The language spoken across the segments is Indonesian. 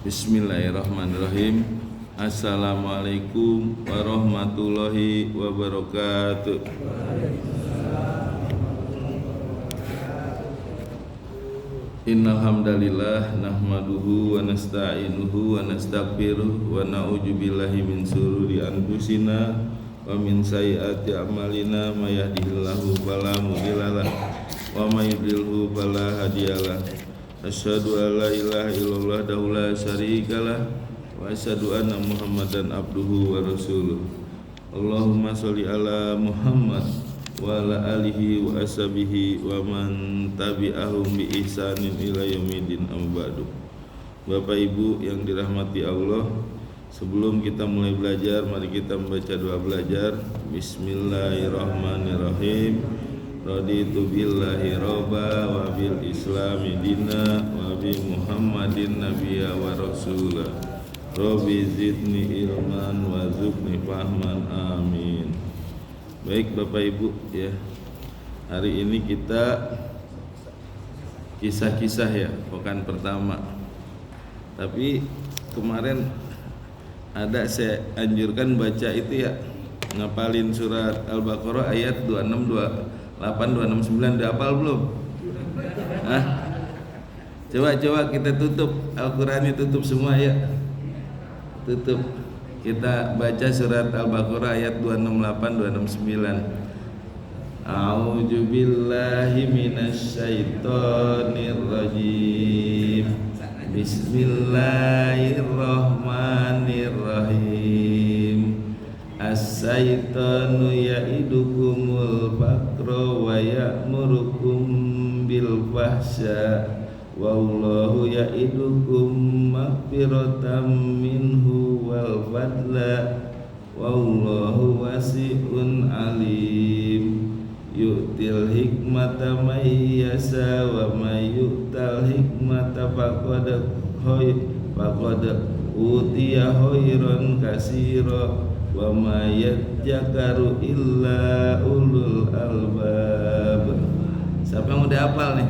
Bismillahirrahmanirrahim. Assalamualaikum warahmatullahi wabarakatuh. Innal hamdalillah nahmaduhu wa nasta'inuhu wa nastaghfiruh wa na'udzu billahi min shururi anfusina wa min sayyiati a'malina may yahdihillahu fala mudhillalah wa may yudhlilhu fala hadiyalah. Asyhadu an la ilaha illallah wahdahu la syarikalah wa asyhadu anna Muhammadan abduhu wa rasuluh. Allahumma sholli ala Muhammad wa ala alihi wa ashabihi wa man tabi'ahum bi ihsanin ila yaumidin amma ba'du. Bapak Ibu yang dirahmati Allah, sebelum kita mulai belajar, mari kita membaca doa belajar. Bismillahirrahmanirrahim. Raditu billahi robba wa bil islami dina wa bi Muhammadin nabiyya wa rasulah. Rabbi zidni ilman wa zukni fahman, amin. Baik Bapak Ibu ya, hari ini kita kisah-kisah ya, pekan pertama. Tapi kemarin ada saya anjurkan baca itu ya, ngapalin surat Al-Baqarah ayat 26, 28, 269, udah hafal belum? Hah? Coba kita tutup Al-Quran, tutup semua ya. Tutup. Kita baca surat Al-Baqarah ayat 268, 269. A'udzu billahi minasyaitonir rajim. Bismillahirrahmanirrahim. As-syaitanu ya'idukumul faqra wa ya'murukum bil fahsya wallahu ya'idukum maghfiratan minhu wal fadla wallahu wasi'un alim. Yu'til hikmata may yasha wa may yu'tal hikmata faqad utiya khairan katsira wa ma yadzakaru illa ulul albab. Siapa yang udah hafal nih?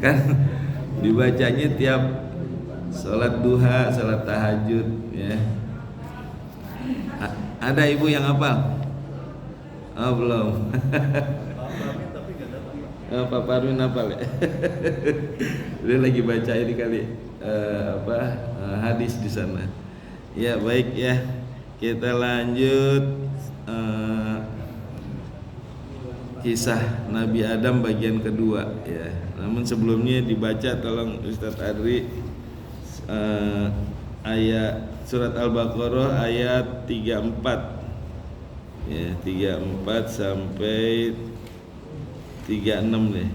Kan dibacanya tiap sholat duha, sholat tahajud ya. Ada ibu yang hafal? Oh belum. Pak Parwin hafal ya? Dia lagi baca ini kali hadis di sana. Ya baik ya, kita lanjut kisah Nabi Adam bagian kedua ya. Namun sebelumnya dibaca tolong Ustadz Adri ayat surat Al-Baqarah ayat 34 ya, 34 sampai 36 nih.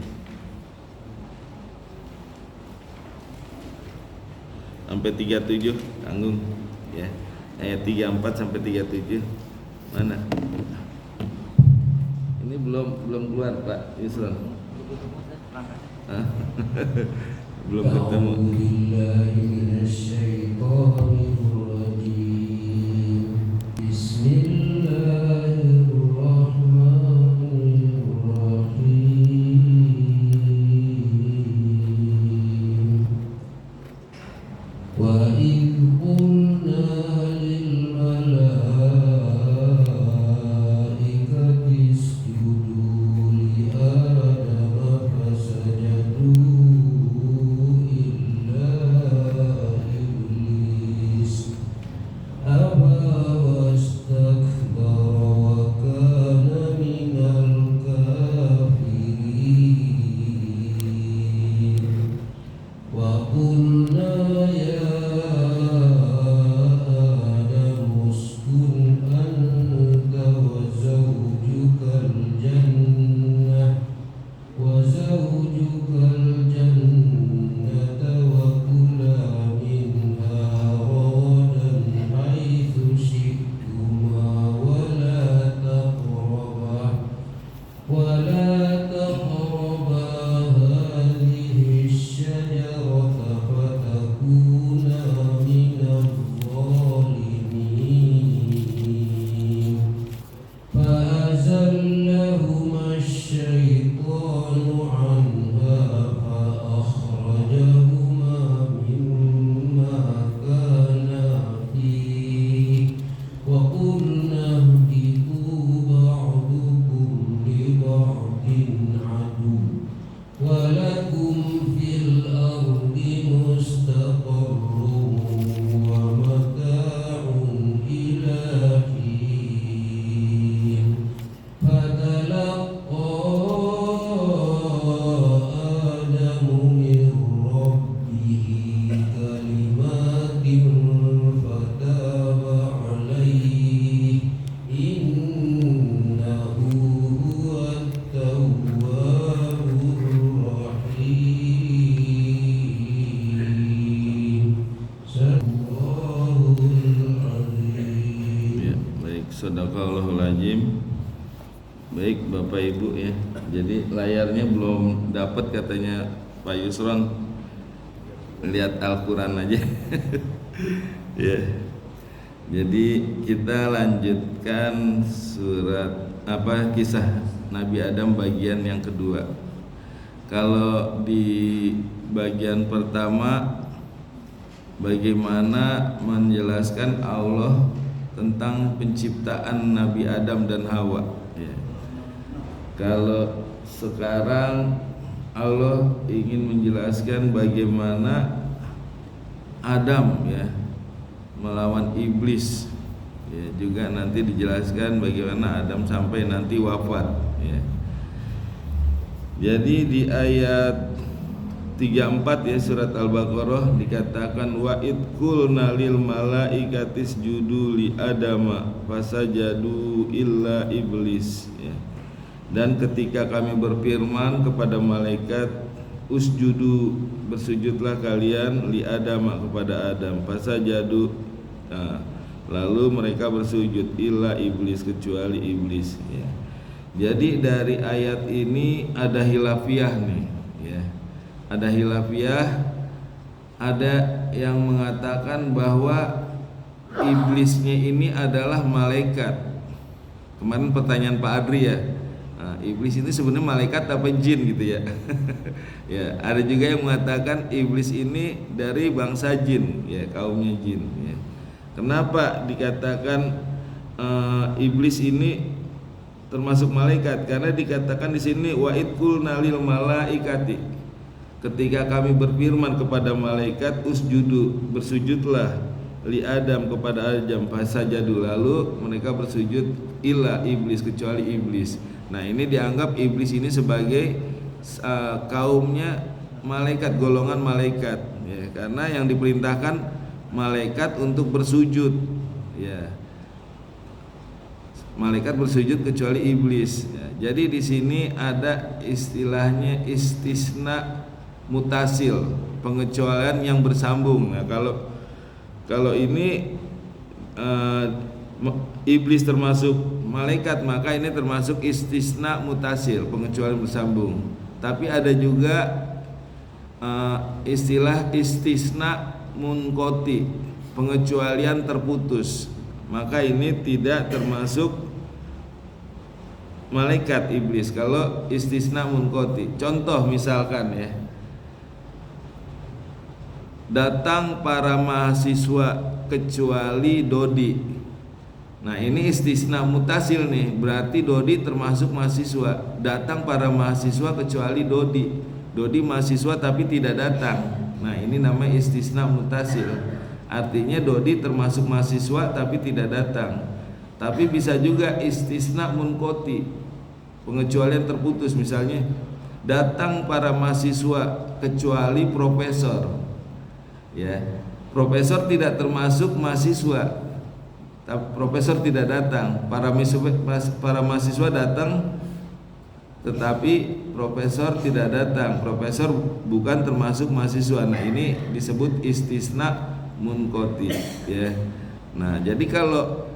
Sampai 37 tanggung ya. Ayat 34 sampai 37. Mana? Ini belum keluar Pak Yusron. Belum ketemu. lakum fil ardi mustaqarrun wa mata'un ila hin fatalaqqa Adamu min rabbihi kalimatin fataba alaihi innahu huwat tawwabur rahim. Sadaqallahul azim. Ya, baik, sadaqallahul azim. Baik Bapak Ibu ya. Jadi layarnya belum dapat katanya Pak Yusron. Lihat Al-Qur'an aja. Ya. Jadi kita lanjutkan surat kisah Nabi Adam bagian yang kedua. Kalau di bagian pertama bagaimana menjelaskan Allah tentang penciptaan Nabi Adam dan Hawa ya. Kalau sekarang Allah ingin menjelaskan bagaimana Adam ya melawan iblis ya, juga nanti dijelaskan bagaimana Adam sampai nanti wafat ya. Jadi di ayat 34 ya surat Al-Baqarah dikatakan wa id qulna lil malaikati isjudu li adama fasajadu illa iblis ya. Dan ketika kami berfirman kepada malaikat usjudu bersujudlah kalian li adama kepada Adam fasajadu lalu mereka bersujud illa iblis kecuali iblis ya. Jadi dari ayat ini ada hilafiah nih ya. Ada hilafiah, ada yang mengatakan bahwa iblisnya ini adalah malaikat. Kemarin pertanyaan Pak Adri ya, iblis itu sebenarnya malaikat apa jin gitu ya. Ya, ada juga yang mengatakan iblis ini dari bangsa jin ya, kaumnya jin ya. Kenapa dikatakan iblis ini termasuk malaikat? Karena dikatakan di sini wa id qulna lil malaikati, ketika kami berfirman kepada malaikat usjudu bersujudlah li Adam kepada Adam fasajadu lalu mereka bersujud illa iblis kecuali iblis. Nah ini dianggap iblis ini sebagai kaumnya malaikat, golongan malaikat ya, karena yang diperintahkan malaikat untuk bersujud ya. Malaikat bersujud kecuali iblis ya. Jadi di sini ada istilahnya istisna mutasil, pengecualian yang bersambung. Nah, kalau ini iblis termasuk malaikat, maka ini termasuk istisna mutasil, pengecualian bersambung. Tapi ada juga istilah istisna munqati, pengecualian terputus. Maka ini tidak termasuk malaikat iblis kalau istisna munqati. Contoh misalkan ya, datang para mahasiswa kecuali Dodi. Nah ini istisna mutasil nih, berarti Dodi termasuk mahasiswa. Datang para mahasiswa kecuali Dodi. Dodi mahasiswa tapi tidak datang. Nah ini namanya istisna mutasil. Artinya Dodi termasuk mahasiswa tapi tidak datang. Tapi bisa juga istisna munqati, pengecualian terputus. Misalnya datang para mahasiswa kecuali profesor. Ya, profesor tidak termasuk mahasiswa. Profesor tidak datang, para mahasiswa datang tetapi profesor tidak datang. Profesor bukan termasuk mahasiswa. Nah, ini disebut istisna munqati ya. Nah, jadi kalau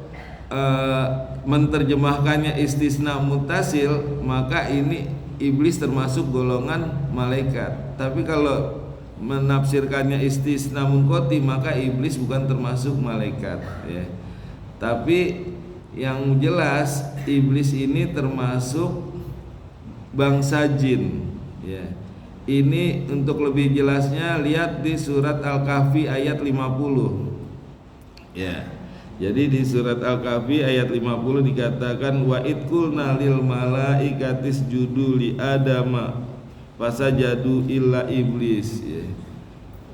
menerjemahkannya istisna mutasil, maka ini iblis termasuk golongan malaikat. Tapi kalau menafsirkannya istisna munqati, maka iblis bukan termasuk malaikat ya. Tapi yang jelas iblis ini termasuk bangsa jin ya. Ini untuk lebih jelasnya lihat di surat Al-Kahfi ayat 50 ya. Jadi di surat Al-Kahfi ayat 50 dikatakan wa id qulna lil malaikati isjudu li adama fasajadu illa iblis ya.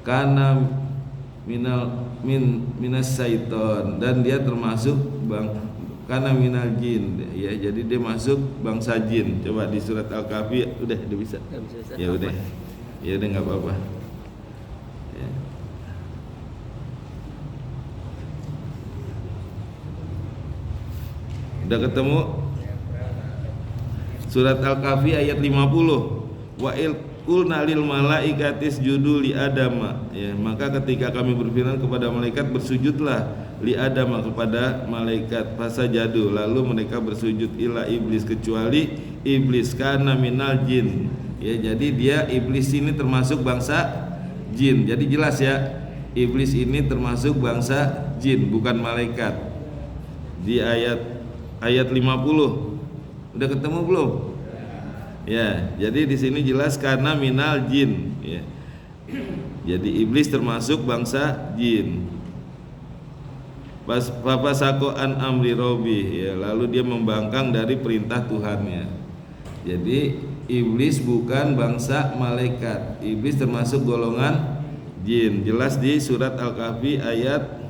Karena minas syaiton, dan dia termasuk karena minal jin ya, jadi dia masuk bangsa jin. Coba di surat Al-Kahfi udah bisa. Ya udah. Ya udah enggak apa-apa. Ya. Udah ketemu? Surat Al-Kahfi ayat 50. Wa il qulna lil malaikati isjudu li adama ya, maka ketika kami berfirman kepada malaikat bersujudlah li adama kepada malaikat, fasajadu lalu mereka bersujud illa iblis kecuali iblis karena minal jin ya, jadi dia iblis ini termasuk bangsa jin. Jadi jelas ya, iblis ini termasuk bangsa jin bukan malaikat. Di ayat 50 udah ketemu belum? Ya, jadi di sini jelas karena minal jin ya. Jadi iblis termasuk bangsa jin. Fafasaqo an amri robbi ya, lalu dia membangkang dari perintah Tuhannya. Jadi iblis bukan bangsa malaikat. Iblis termasuk golongan jin. Jelas di surat Al-Kahfi ayat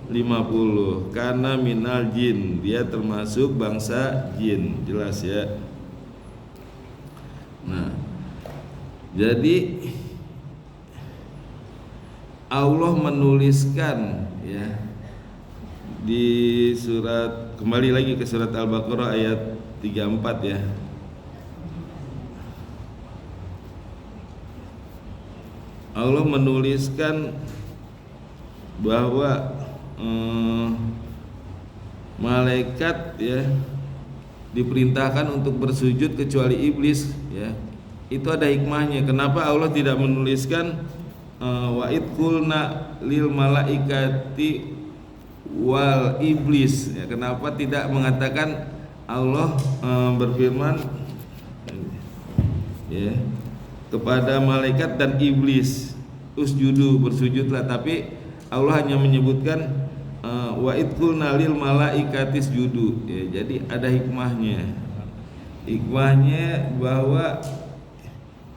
50. Karena minal jin, dia termasuk bangsa jin. Jelas ya. Nah, jadi Allah menuliskan ya di surat, kembali lagi ke surat Al-Baqarah ayat 34 ya. Allah menuliskan bahwa malaikat ya diperintahkan untuk bersujud kecuali iblis ya. Itu ada hikmahnya. Kenapa Allah tidak menuliskan wa id qulna lil malaikati wal iblis ya, kenapa tidak mengatakan Allah berfirman ya kepada malaikat dan iblis usjudu bersujudlah, tapi Allah hanya menyebutkan wa id qulna lil malaikati isjudu ya, jadi ada hikmahnya. Hikmahnya bahwa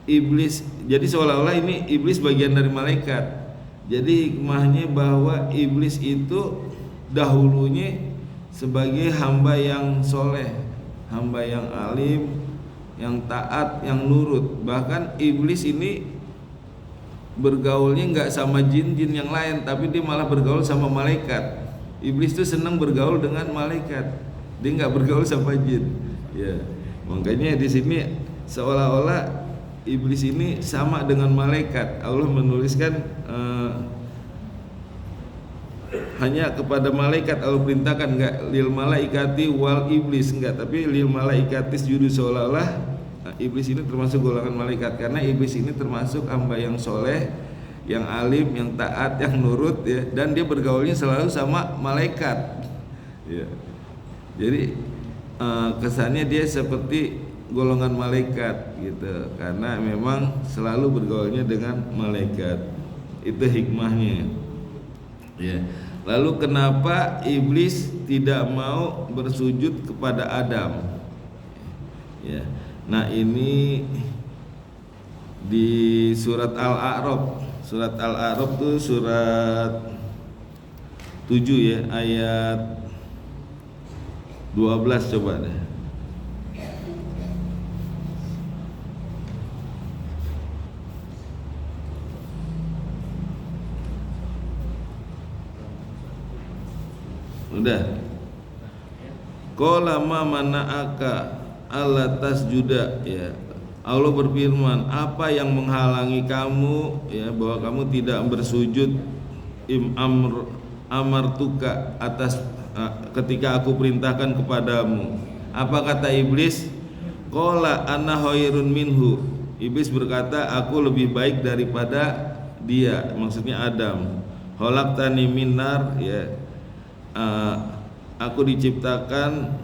iblis, jadi seolah-olah ini iblis bagian dari malaikat. Jadi hikmahnya bahwa iblis itu dahulunya sebagai hamba yang soleh, hamba yang alim, yang taat, yang nurut. Bahkan iblis ini bergaulnya nggak sama jin-jin yang lain, tapi dia malah bergaul sama malaikat. Iblis tuh senang bergaul dengan malaikat, dia nggak bergaul sama jin. Ya, makanya di sini seolah-olah iblis ini sama dengan malaikat. Allah menuliskan hanya kepada malaikat Allah perintahkan, enggak lil malaikati wal iblis, enggak, tapi lil malaikatis judu, seolah-olah iblis ini termasuk golongan malaikat karena iblis ini termasuk hamba yang soleh, yang alim, yang taat, yang nurut ya, dan dia bergaulnya selalu sama malaikat ya. Jadi kesannya dia seperti golongan malaikat gitu, karena memang selalu bergaulnya dengan malaikat. Itu hikmahnya ya. Lalu kenapa iblis tidak mau bersujud kepada Adam ya. Nah ini di surat Al-A'raf. Surat Al-A'raf tuh surat 7 ya, ayat 12 coba deh. Udah. Qala ma mana'aka alla tasjuda ya. Allah berfirman, apa yang menghalangi kamu ya bahwa kamu tidak bersujud amartuka atas ketika aku perintahkan kepadamu. Apa kata iblis? Qala ana khairun minhu. Iblis berkata, aku lebih baik daripada dia, maksudnya Adam. Khalaqtani min nar ya. Aku diciptakan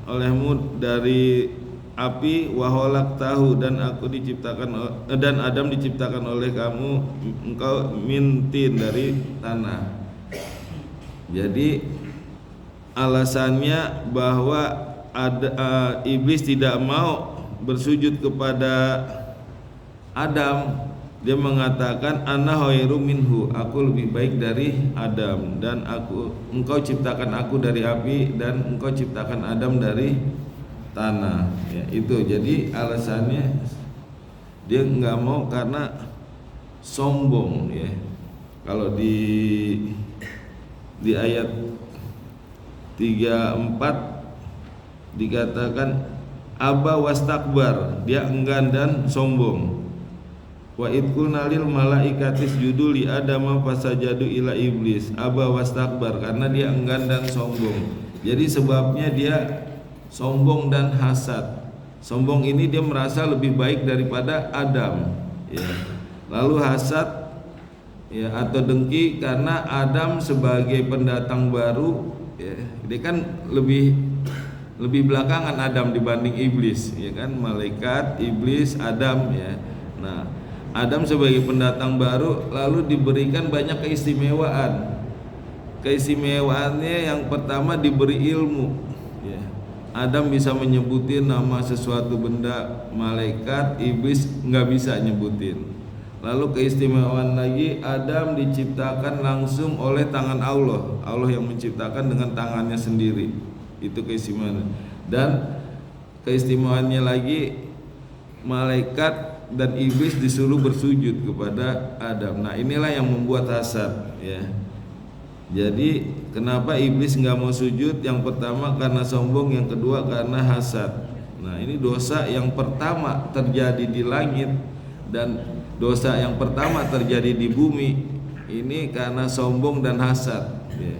olehmu dari api, waholak tahu, dan aku diciptakan dan Adam diciptakan oleh kamu, engkau mintin dari tanah. Jadi alasannya bahwa iblis tidak mau bersujud kepada Adam, dia mengatakan ana khairu minhu, aku lebih baik dari Adam, dan engkau ciptakan aku dari api dan engkau ciptakan Adam dari tanah. Ya, itu jadi alasannya dia nggak mau karena sombong ya. Kalau di ayat 34 dikatakan aba wastakbar, dia enggan dan sombong. Wa idqulna lil malaikati isjudu li adama fasajadu ila iblis aba wastakbar, karena dia enggan dan sombong. Jadi sebabnya dia sombong dan hasad. Sombong ini dia merasa lebih baik daripada Adam ya. Lalu hasad ya atau dengki karena Adam sebagai pendatang baru ya, dia kan lebih belakangan Adam dibanding iblis ya kan, malaikat, iblis, Adam ya. Nah, Adam sebagai pendatang baru lalu diberikan banyak keistimewaan. Keistimewaannya yang pertama diberi ilmu ya. Adam bisa menyebutin nama sesuatu benda, malaikat, iblis nggak bisa nyebutin. Lalu keistimewaan lagi, Adam diciptakan langsung oleh tangan Allah. Allah yang menciptakan dengan tangannya sendiri. Itu keistimewaan. Dan keistimewaannya lagi, malaikat dan iblis disuruh bersujud kepada Adam. Nah, inilah yang membuat hasad ya. Jadi kenapa iblis nggak mau sujud? Yang pertama karena sombong, yang kedua karena hasad. Nah, ini dosa yang pertama terjadi di langit, dan dosa yang pertama terjadi di bumi ini karena sombong dan hasad ya.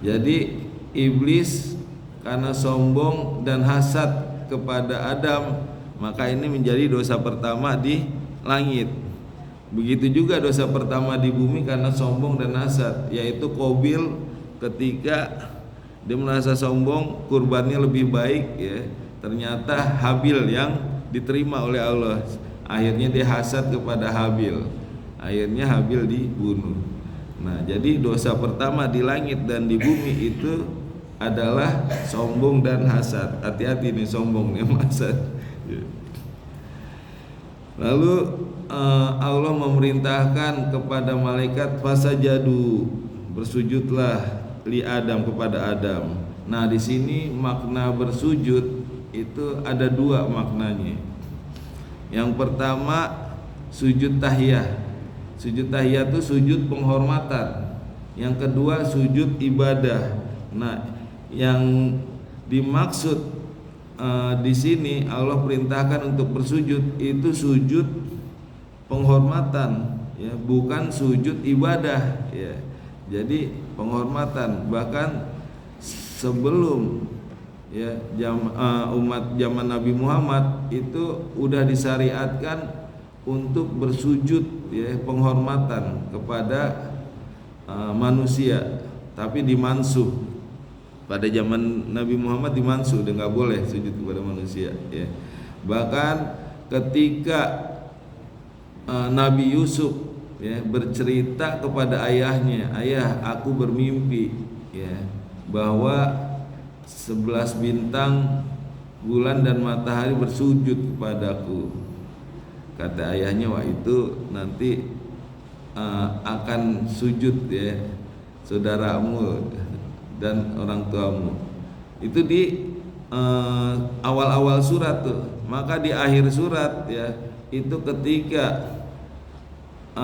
Jadi iblis karena sombong dan hasad kepada Adam, maka ini menjadi dosa pertama di langit. Begitu juga dosa pertama di bumi karena sombong dan hasad, yaitu Qabil ketika dia merasa sombong, kurbannya lebih baik ya. Ternyata Habil yang diterima oleh Allah. Akhirnya dia hasad kepada Habil. Akhirnya Habil dibunuh. Nah, jadi dosa pertama di langit dan di bumi itu adalah sombong dan hasad. Hati-hati nih sombong nih hasad. Lalu Allah memerintahkan kepada malaikat fasajadu, bersujudlah li Adam, kepada Adam. Nah, di sini makna bersujud itu ada dua maknanya. Yang pertama sujud tahiyah. Sujud tahiyah itu sujud penghormatan. Yang kedua sujud ibadah. Nah, yang dimaksud di sini Allah perintahkan untuk bersujud itu sujud penghormatan ya, bukan sujud ibadah ya. Jadi penghormatan, bahkan sebelum ya umat zaman Nabi Muhammad itu udah disyariatkan untuk bersujud ya, penghormatan kepada manusia, tapi dimansuh. Pada zaman Nabi Muhammad dimansuh, udah nggak boleh sujud kepada manusia ya. Bahkan ketika Nabi Yusuf ya bercerita kepada ayahnya, ayah aku bermimpi ya bahwa 11 bintang, bulan dan matahari bersujud kepadaku. Kata ayahnya, wah itu nanti akan sujud ya saudaramu dan orang tuamu. Itu di awal-awal surat tuh. Maka di akhir surat ya itu ketika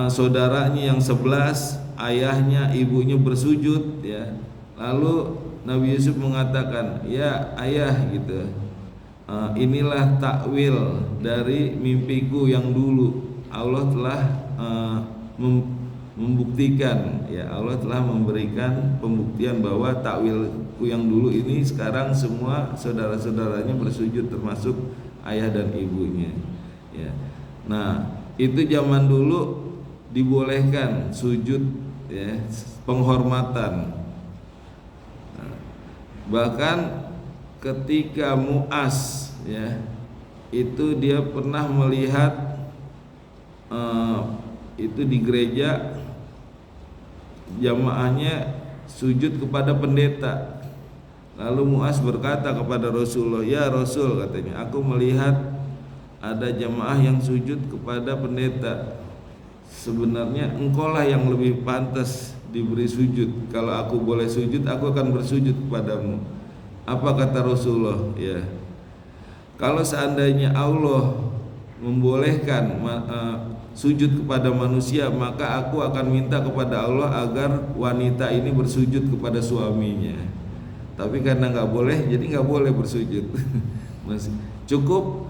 saudaranya yang 11, ayahnya, ibunya bersujud ya. Lalu Nabi Yusuf mengatakan, ya ayah gitu, inilah takwil dari mimpiku yang dulu. Allah telah membuktikan ya, Allah telah memberikan pembuktian bahwa takwilku yang dulu ini sekarang semua saudara-saudaranya bersujud, termasuk ayah dan ibunya ya. Nah, itu zaman dulu dibolehkan sujud ya, penghormatan. Bahkan ketika Mu'az ya, itu dia pernah melihat itu di gereja jamaahnya sujud kepada pendeta. Lalu Mu'az berkata kepada Rasulullah, ya Rasul, katanya, aku melihat ada jamaah yang sujud kepada pendeta. Sebenarnya engkaulah yang lebih pantas diberi sujud. Kalau aku boleh sujud, aku akan bersujud kepadamu. Apa kata Rasulullah? Ya, kalau seandainya Allah membolehkan sujud kepada manusia, maka aku akan minta kepada Allah agar wanita ini bersujud kepada suaminya. Tapi karena nggak boleh, jadi nggak boleh bersujud. Masih cukup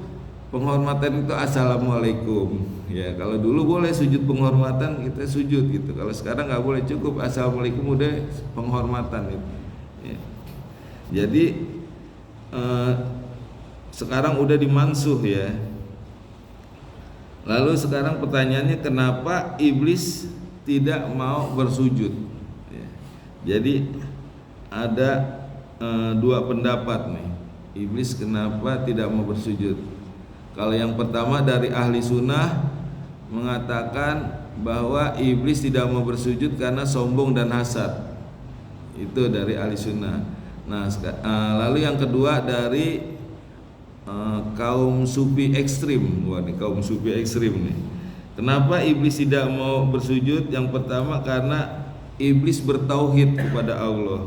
penghormatan itu assalamualaikum. Ya, kalau dulu boleh sujud penghormatan, kita sujud gitu. Kalau sekarang nggak boleh, cukup assalamualaikum udah penghormatan itu. Ya. Jadi sekarang udah dimansuh ya. Lalu sekarang pertanyaannya, kenapa iblis tidak mau bersujud? Ya. Jadi ada dua pendapat nih. Iblis kenapa tidak mau bersujud? Kalau yang pertama dari ahli sunnah mengatakan bahwa iblis tidak mau bersujud karena sombong dan hasad. Itu dari ahli sunnah. Nah, lalu yang kedua dari kaum sufi ekstrim. Wah, nih kaum sufi ekstrim nih. Kenapa iblis tidak mau bersujud? Yang pertama karena iblis bertauhid kepada Allah.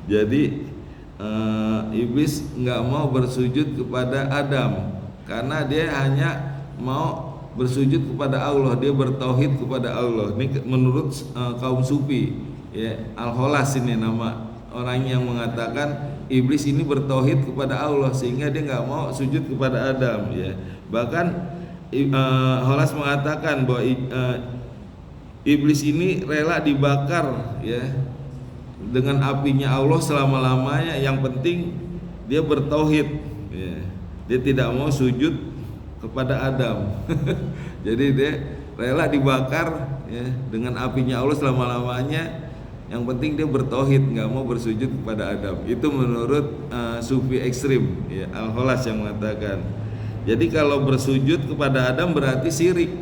Jadi iblis nggak mau bersujud kepada Adam karena dia hanya mau bersujud kepada Allah, dia bertauhid kepada Allah. Ini menurut kaum sufi ya, Al-Kholas ini nama orang yang mengatakan iblis ini bertauhid kepada Allah sehingga dia nggak mau sujud kepada Adam ya. Bahkan Kholas mengatakan bahwa iblis ini rela dibakar ya dengan apinya Allah selama-lamanya, yang penting dia bertauhid ya. Dia tidak mau sujud kepada Adam. Jadi dia rela dibakar ya dengan apinya Allah selama-lamanya, yang penting dia bertauhid, nggak mau bersujud kepada Adam. Itu menurut sufi ekstrim ya, Al-Kholas yang mengatakan. Jadi kalau bersujud kepada Adam berarti syirik.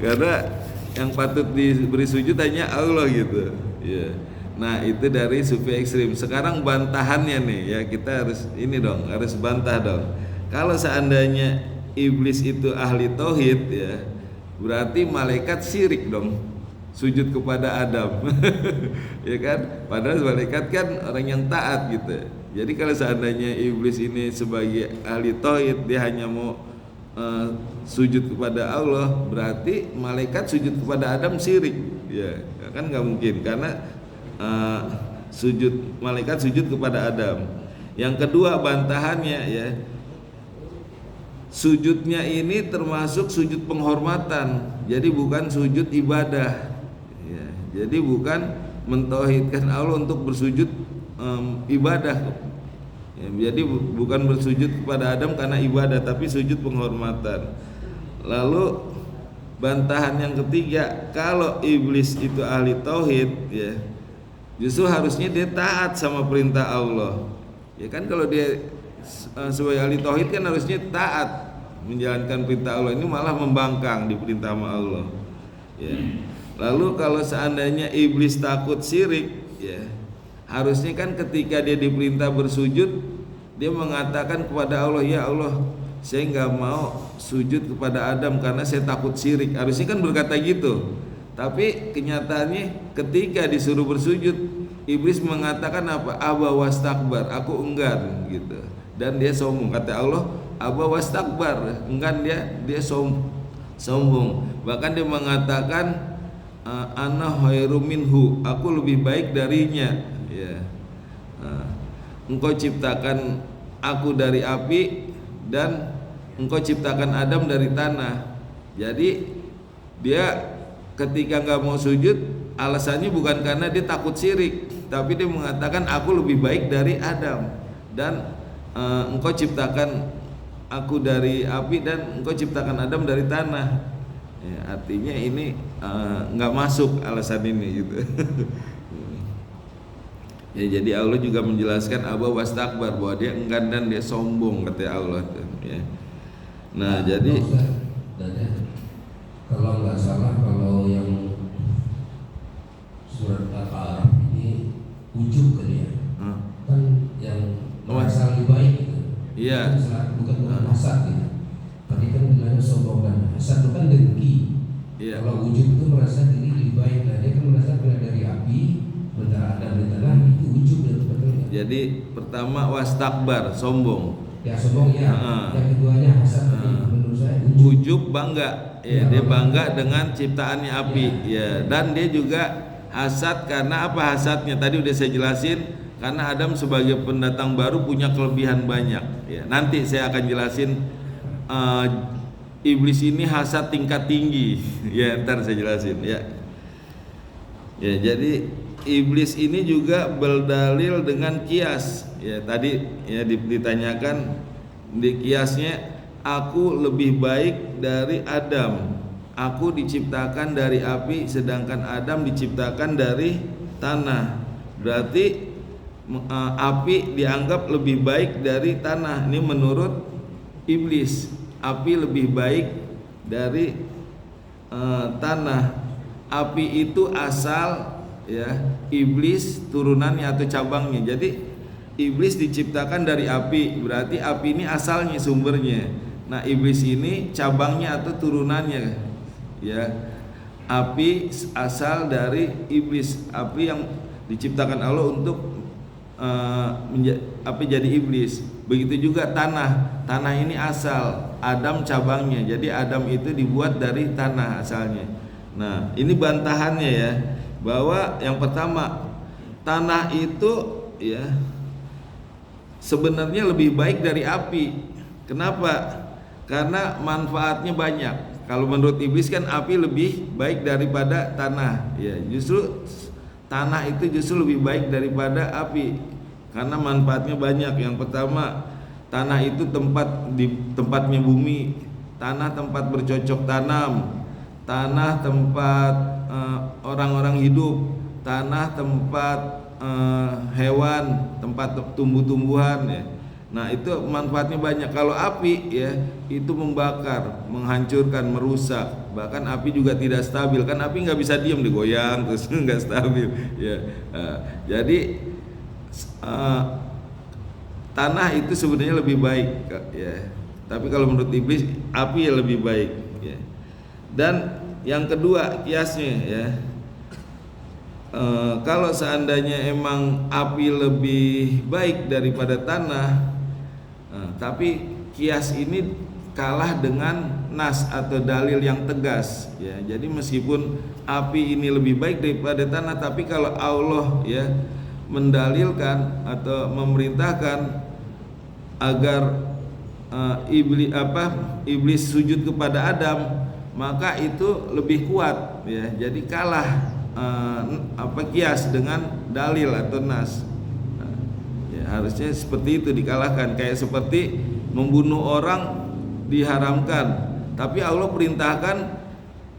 Karena yang patut diberi sujud hanya Allah gitu ya. Nah, itu dari sufi ekstrim. Sekarang bantahannya nih ya, kita harus ini dong, harus bantah dong. Kalau seandainya iblis itu ahli tauhid ya, berarti malaikat syirik dong sujud kepada Adam. Ya kan? Padahal malaikat kan orang yang taat gitu. Jadi kalau seandainya iblis ini sebagai ahli tauhid, dia hanya mau sujud kepada Allah, berarti malaikat sujud kepada Adam syirik ya, kan nggak mungkin karena malaikat sujud kepada Adam. Yang kedua bantahannya ya, sujudnya ini termasuk sujud penghormatan, jadi bukan sujud ibadah ya. Jadi bukan mentauhidkan Allah untuk bersujud ibadah ya, jadi bukan bersujud kepada Adam karena ibadah, tapi sujud penghormatan. Lalu bantahan yang ketiga, kalau iblis itu ahli tauhid ya, justru harusnya dia taat sama perintah Allah. Ya kan, kalau dia sebagai ahli tauhid kan harusnya taat menjalankan perintah Allah, ini malah membangkang di perintah Allah. Ya. Lalu kalau seandainya iblis takut syirik ya, harusnya kan ketika dia diperintah bersujud, dia mengatakan kepada Allah, ya Allah, saya nggak mau sujud kepada Adam karena saya takut syirik. Harusnya kan berkata gitu. Tapi kenyataannya ketika disuruh bersujud, iblis mengatakan apa? Aba wastakbar, aku enggan gitu. Dan dia sombong. Kata Allah, aba wastakbar, enggan, dia sombong. Bahkan dia mengatakan ana khairum minhu, aku lebih baik darinya ya. Engkau ciptakan aku dari api dan engkau ciptakan Adam dari tanah. Jadi dia ketika nggak mau sujud, alasannya bukan karena dia takut syirik, tapi dia mengatakan aku lebih baik dari Adam dan engkau ciptakan aku dari api dan engkau ciptakan Adam dari tanah ya, artinya ini nggak masuk alasan ini gitu. Ya, jadi Allah juga menjelaskan aba wastakbar, bahwa dia enggan dan dia sombong, kata Allah ya. Nah, jadi kalau nggak salah, kalau yang surat Al-A'raf ini ujub kan ya, kan yang merasa lebih baik gitu. Iya. Bukan hasad gitu. Tadi kan bilangnya sombong dan hasad itu kan dengki. Iya. Kalau ujub itu merasa diri lebih baik, nah dia kan merasa berada dari api, sementara ada di tanah, itu ujub dan sebagainya. Jadi pertama wastakbar, sombong. Ya sombong ya. Yang keduanya hasad, menurut saya Ujub bangga, ya, dia bangga dengan ciptaannya api, ya. Dan dia juga hasad karena apa hasadnya? Tadi udah saya jelasin, karena Adam sebagai pendatang baru punya kelebihan banyak. Ya, nanti saya akan jelasin. Iblis ini hasad tingkat tinggi, ya ntar saya jelasin, ya. Ya, jadi iblis ini juga berdalil dengan kias, ya tadi ya ditanyakan di kiasnya, aku lebih baik dari Adam, aku diciptakan dari api sedangkan Adam diciptakan dari tanah, berarti api dianggap lebih baik dari tanah. Ini menurut iblis, api lebih baik dari tanah. Api itu asal, ya, iblis turunannya atau cabangnya. Jadi iblis diciptakan dari api, berarti api ini asalnya, sumbernya. Nah, iblis ini cabangnya atau turunannya, ya. Api asal dari iblis, api yang diciptakan Allah untuk api jadi iblis. Begitu juga tanah. Tanah ini asal, Adam cabangnya. Jadi Adam itu dibuat dari tanah asalnya. Nah, ini bantahannya ya, bahwa yang pertama, tanah itu ya sebenarnya lebih baik dari api. Kenapa? Karena manfaatnya banyak. Kalau menurut iblis kan api lebih baik daripada tanah. Ya, justru tanah itu justru lebih baik daripada api karena manfaatnya banyak. Yang pertama, tanah itu tempatnya bumi, tanah tempat bercocok tanam, tanah tempat orang-orang hidup, tanah tempat hewan, tempat tumbuh-tumbuhan, ya. Nah, itu manfaatnya banyak. Kalau api, ya, itu membakar, menghancurkan, merusak. Bahkan api juga tidak stabil. Kan api nggak bisa diam, digoyang terus nggak stabil, ya. Jadi tanah itu sebenarnya lebih baik, ya. Tapi kalau menurut iblis, api yang lebih baik, ya. Dan yang kedua kiasnya, ya, kalau seandainya emang api lebih baik daripada tanah, tapi kias ini kalah dengan nas atau dalil yang tegas, ya. Jadi meskipun api ini lebih baik daripada tanah, tapi kalau Allah, ya, mendalilkan atau memerintahkan agar iblis sujud kepada Adam, maka itu lebih kuat, ya. Jadi kalah kias dengan dalil atau nas. Ya, harusnya seperti itu, dikalahkan. Kayak seperti membunuh orang diharamkan, tapi Allah perintahkan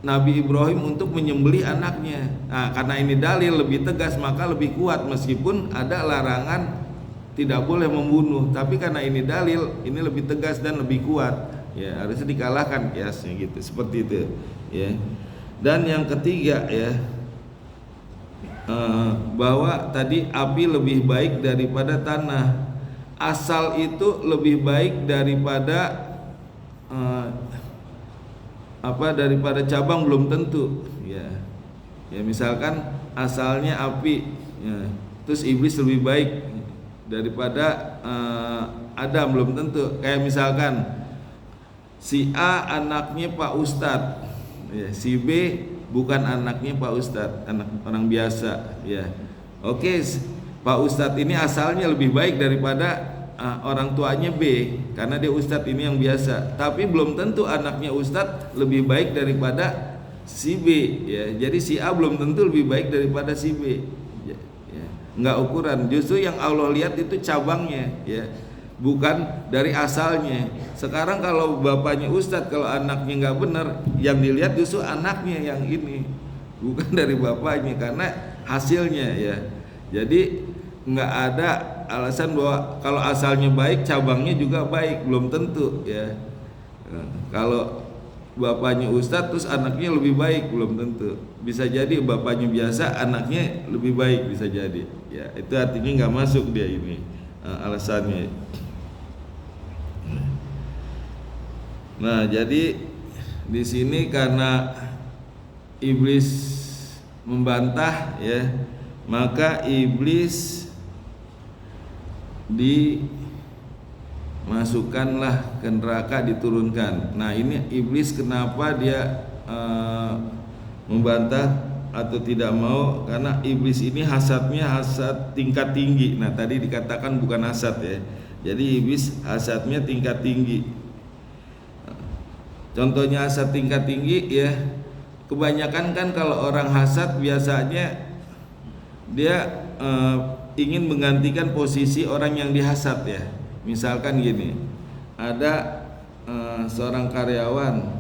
Nabi Ibrahim untuk menyembelih anaknya. Nah, karena ini dalil lebih tegas, maka lebih kuat meskipun ada larangan tidak boleh membunuh, tapi karena ini dalil, ini lebih tegas dan lebih kuat, ya, harusnya dikalahkan kiasnya, gitu. Seperti itu, ya. Dan yang ketiga, ya, bahwa tadi api lebih baik daripada tanah. Asal itu lebih baik daripada daripada cabang belum tentu, ya. Ya, misalkan asalnya api, ya, terus iblis lebih baik daripada Adam, belum tentu. Kayak misalkan si A anaknya Pak Ustadz, ya, si B bukan anaknya Pak Ustadz, anak orang biasa, ya. Oke, Pak Ustadz ini asalnya lebih baik daripada orang tuanya B, karena dia Ustadz ini yang biasa. Tapi belum tentu anaknya Ustadz lebih baik daripada si B, ya. Jadi si A belum tentu lebih baik daripada si B, ya. Enggak ukuran. Justru yang Allah lihat itu cabangnya, ya, bukan dari asalnya. Sekarang kalau bapaknya Ustadz, kalau anaknya nggak benar, yang dilihat justru anaknya yang ini, bukan dari bapaknya, karena hasilnya, ya. Jadi nggak ada alasan bahwa kalau asalnya baik, cabangnya juga baik, belum tentu, ya. Kalau bapaknya Ustadz terus anaknya lebih baik, belum tentu. Bisa jadi bapaknya biasa, anaknya lebih baik, bisa jadi, ya. Itu artinya nggak masuk dia ini alasannya. Nah, jadi di sini karena iblis membantah ya, maka iblis dimasukkanlah ke neraka, diturunkan. Nah, ini iblis kenapa dia membantah atau tidak mau? Karena iblis ini hasadnya hasad tingkat tinggi. Nah, tadi dikatakan bukan hasad ya. Jadi iblis hasadnya tingkat tinggi. Contohnya hasad tingkat tinggi ya, kebanyakan kan kalau orang hasad biasanya dia ingin menggantikan posisi orang yang dihasad ya. Misalkan gini, ada seorang karyawan,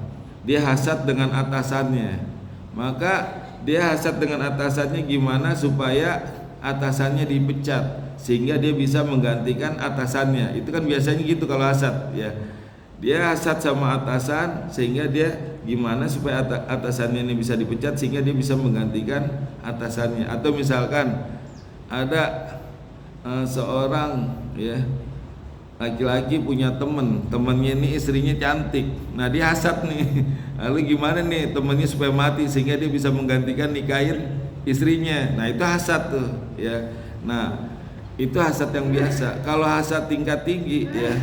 dia hasad dengan atasannya, maka dia hasad dengan atasannya gimana supaya atasannya dipecat sehingga dia bisa menggantikan atasannya. Itu kan biasanya gitu kalau hasad ya. Dia hasad sama atasan sehingga dia gimana supaya atasannya ini bisa dipecat sehingga dia bisa menggantikan atasannya. Atau misalkan ada seorang ya laki-laki punya temennya ini istrinya cantik. Nah, dia hasad nih. Lalu gimana nih temennya supaya mati sehingga dia bisa menggantikan nikahin istrinya. Nah, itu hasad tuh ya. Nah, itu hasad yang biasa. Kalau hasad tingkat tinggi ya,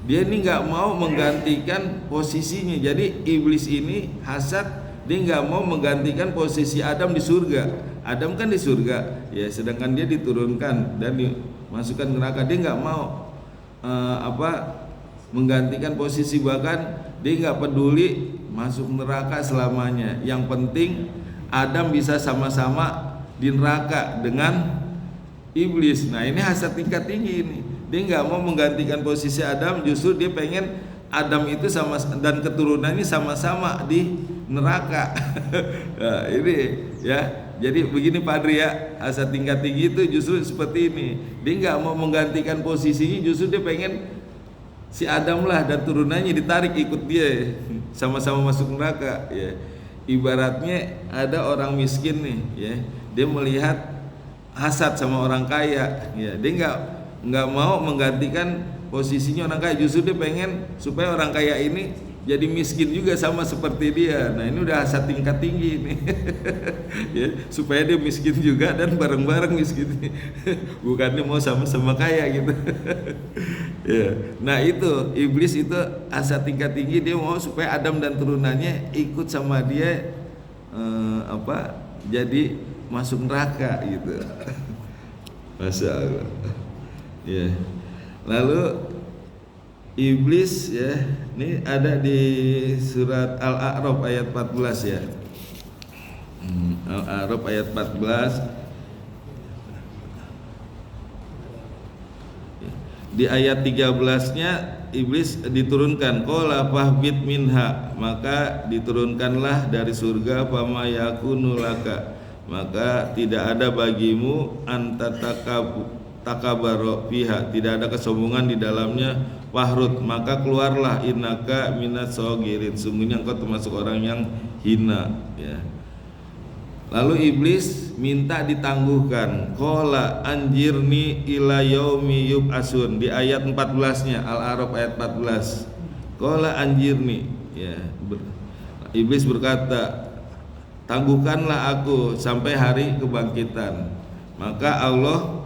dia ini nggak mau menggantikan posisinya. Jadi iblis ini hasad, dia nggak mau menggantikan posisi Adam di surga. Adam kan di surga ya, sedangkan dia diturunkan dan dimasukkan ke neraka. Dia nggak mau menggantikan posisi, bahkan dia nggak peduli masuk neraka selamanya. Yang penting Adam bisa sama-sama di neraka dengan iblis. Nah, ini hasad tingkat tinggi ini. Dia nggak mau menggantikan posisi Adam, justru dia pengen Adam itu sama dan keturunannya sama-sama di neraka. Nah, ini ya. Jadi begini Pak Adri ya, hasad tingkat tinggi itu justru seperti ini. Dia nggak mau menggantikan posisinya, justru dia pengen si Adam lah dan turunannya ditarik ikut dia, sama-sama masuk neraka. Ya. Ibaratnya ada orang miskin nih, ya, dia melihat hasad sama orang kaya, ya, dia nggak mau menggantikan posisinya orang kaya, justru dia pengen supaya orang kaya ini jadi miskin juga sama seperti dia. Nah, ini udah hasad tingkat tinggi ini. Ya, supaya dia miskin juga dan bareng-bareng miskin. Bukannya mau sama-sama kaya gitu. Ya. Nah, itu iblis itu hasad tingkat tinggi, dia mau supaya Adam dan turunannya ikut sama dia jadi masuk neraka gitu. Masya Allah. Ya. Lalu iblis ya, ini ada di surat Al-A'raf ayat 14 ya. Al-A'raf ayat 14. Di ayat 13-nya iblis diturunkan, qala fahbit minha, maka diturunkanlah dari surga, fama yakunu laka, maka tidak ada bagimu takabaro fiha, tidak ada kesombongan di dalamnya, wahrud, maka keluarlah, innaka minas sogirin, sungguhnya engkau termasuk orang yang hina ya. Lalu iblis minta ditangguhkan, qala anjirni ila yaumi yub'asun, di ayat 14-nya Al-A'raf ayat 14. Qala anjirni ya, iblis berkata, tangguhkanlah aku sampai hari kebangkitan. Maka Allah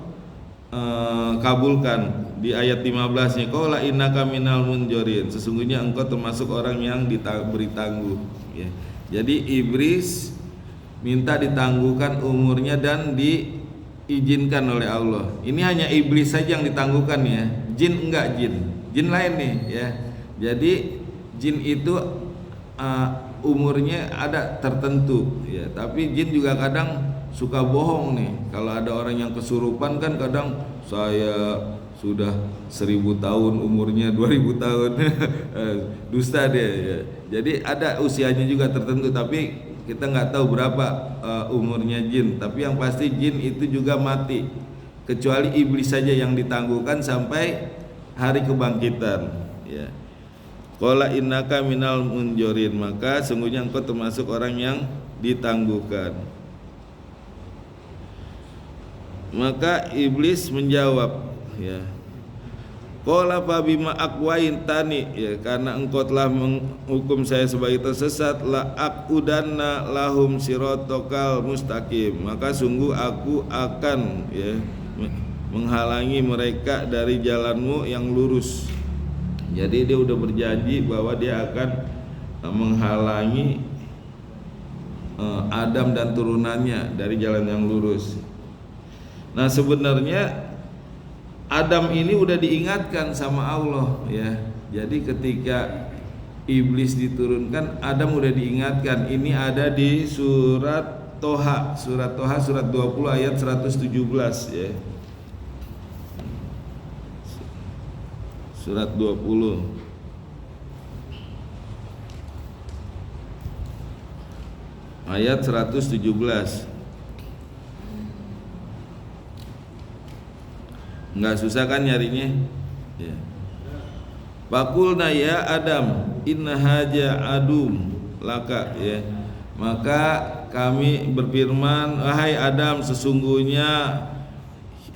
kabulkan di ayat 15-nya, qala innaka minal munjarin, sesungguhnya engkau termasuk orang yang diberi tangguh ya. Jadi iblis minta ditangguhkan umurnya dan diizinkan oleh Allah. Ini hanya iblis saja yang ditangguhkan ya. Jin enggak, jin lain nih ya. Jadi jin itu umurnya ada tertentu ya, tapi jin juga kadang suka bohong nih. Kalau ada orang yang kesurupan kan kadang saya sudah 1000 tahun umurnya, 2000 tahun dusta dia ya. Jadi ada usianya juga tertentu, tapi kita nggak tahu berapa umurnya jin. Tapi yang pasti jin itu juga mati, kecuali iblis saja yang ditangguhkan sampai hari kebangkitan ya. Qala innaka minal munjarin, maka sungguhnya engkau termasuk orang yang ditangguhkan. Maka iblis menjawab ya, Qala fa bima aqwaintani, ya karena engkau telah menghukum saya sebagai tersesat, la aqudanna lahum siratal mustaqim, maka sungguh aku akan menghalangi mereka dari jalanmu yang lurus. Jadi dia udah berjanji bahwa dia akan menghalangi Adam dan turunannya dari jalan yang lurus. Nah, sebenarnya Adam ini udah diingatkan sama Allah, ya. Jadi ketika iblis diturunkan, Adam udah diingatkan. Ini ada di surat Toha, surat 20 ayat 117, ya. Surat 20 ayat 117. Enggak susah kan nyarinya? Ya. Faqulna ya Adam inna haja adum laka, ya. Maka kami berfirman, wahai Adam, sesungguhnya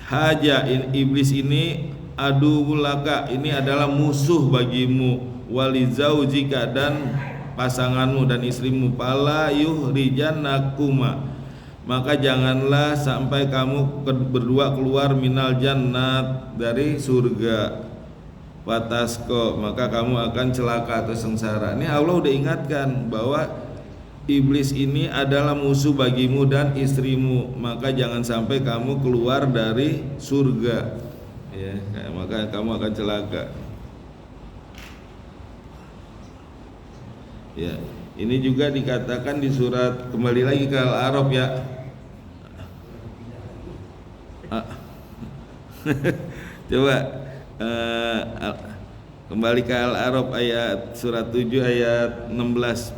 haja iblis ini adu laka, ini adalah musuh bagimu, walizaujika, dan pasanganmu dan istrimu, pala yuhrijannakuma, maka janganlah sampai kamu berdua keluar minal jannat, dari surga, watasko, maka kamu akan celaka atau sengsara. Ini Allah udah ingatkan bahwa iblis ini adalah musuh bagimu dan istrimu, maka jangan sampai kamu keluar dari surga, ya, maka kamu akan celaka. Ya, ini juga dikatakan di surat, kembali lagi ke Al-A'raf, ya. Coba kembali ke Al-A'raf ayat surat 7 ayat 16.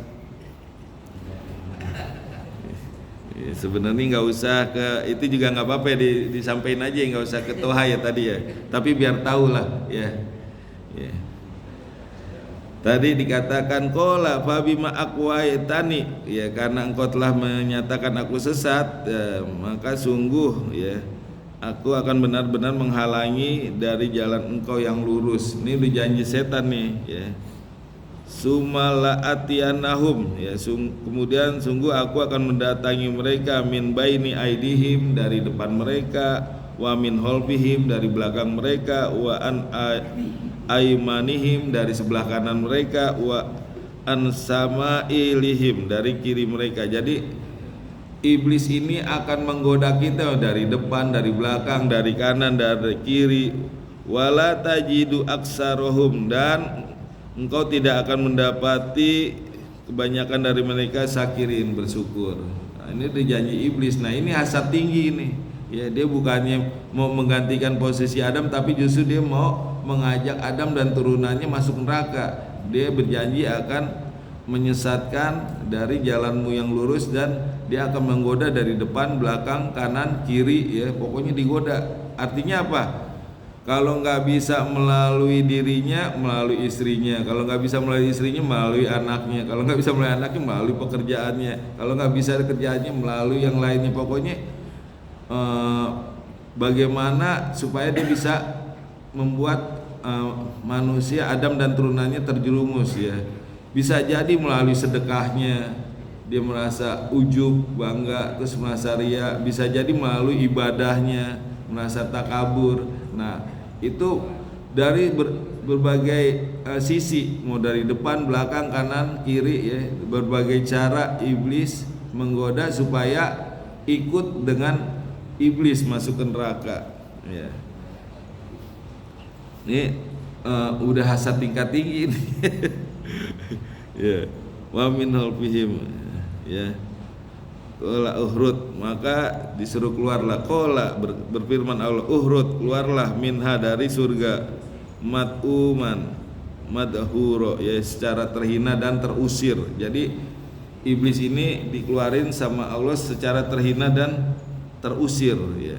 Ya, sebenarnya nggak usah ke itu juga nggak apa-apa ya, disampaikan aja, nggak usah ke Toha ya tadi ya. Tapi biar tahu lah, ya. Ya. Tadi dikatakan qala fa bima aqwaitani, ya karena engkau telah menyatakan aku sesat, ya, maka sungguh, ya, aku akan benar-benar menghalangi dari jalan engkau yang lurus. Ini berjanji setan nih, ya. Sumala atiyanahum, ya, kemudian sungguh aku akan mendatangi mereka min baini aidihim, dari depan mereka, wa min khalfihim, dari belakang mereka, wa an aimanihim, dari sebelah kanan mereka, wa an samailihim, dari kiri mereka. Jadi iblis ini akan menggoda kita dari depan, dari belakang, dari kanan, dari kiri. Wala tajidu aksarohum, dan engkau tidak akan mendapati kebanyakan dari mereka syakirin, bersyukur. Nah, ini dijanji iblis. Nah, ini hasad tinggi ini. Ya, dia bukannya mau menggantikan posisi Adam, tapi justru dia mau mengajak Adam dan turunannya masuk neraka. Dia berjanji akan menyesatkan dari jalanmu yang lurus, dan dia akan menggoda dari depan, belakang, kanan, kiri, ya, pokoknya digoda. Artinya apa? Kalau nggak bisa melalui dirinya, melalui istrinya. Kalau nggak bisa melalui istrinya, melalui anaknya. Kalau nggak bisa melalui anaknya, melalui pekerjaannya. Kalau nggak bisa kerjaannya, melalui yang lainnya. Pokoknya bagaimana supaya dia bisa membuat manusia Adam dan turunannya terjerumus, ya. Bisa jadi melalui sedekahnya, dia merasa ujub, bangga, terus merasa ria. Bisa jadi melalui ibadahnya, merasa takabur. Nah, itu dari berbagai sisi, mau dari depan, belakang, kanan, kiri, ya, berbagai cara iblis menggoda supaya ikut dengan iblis masuk ke neraka, ya. Ini udah hasad tingkat tinggi ini. Ya, wa min halfihim, ya. Qala uhrud, maka disuruh keluarlah. Qala, berfirman Allah, uhrud, keluarlah minha, dari surga, mad'uman, madhuro, ya, secara terhina dan terusir. Jadi iblis ini dikeluarin sama Allah secara terhina dan terusir, ya.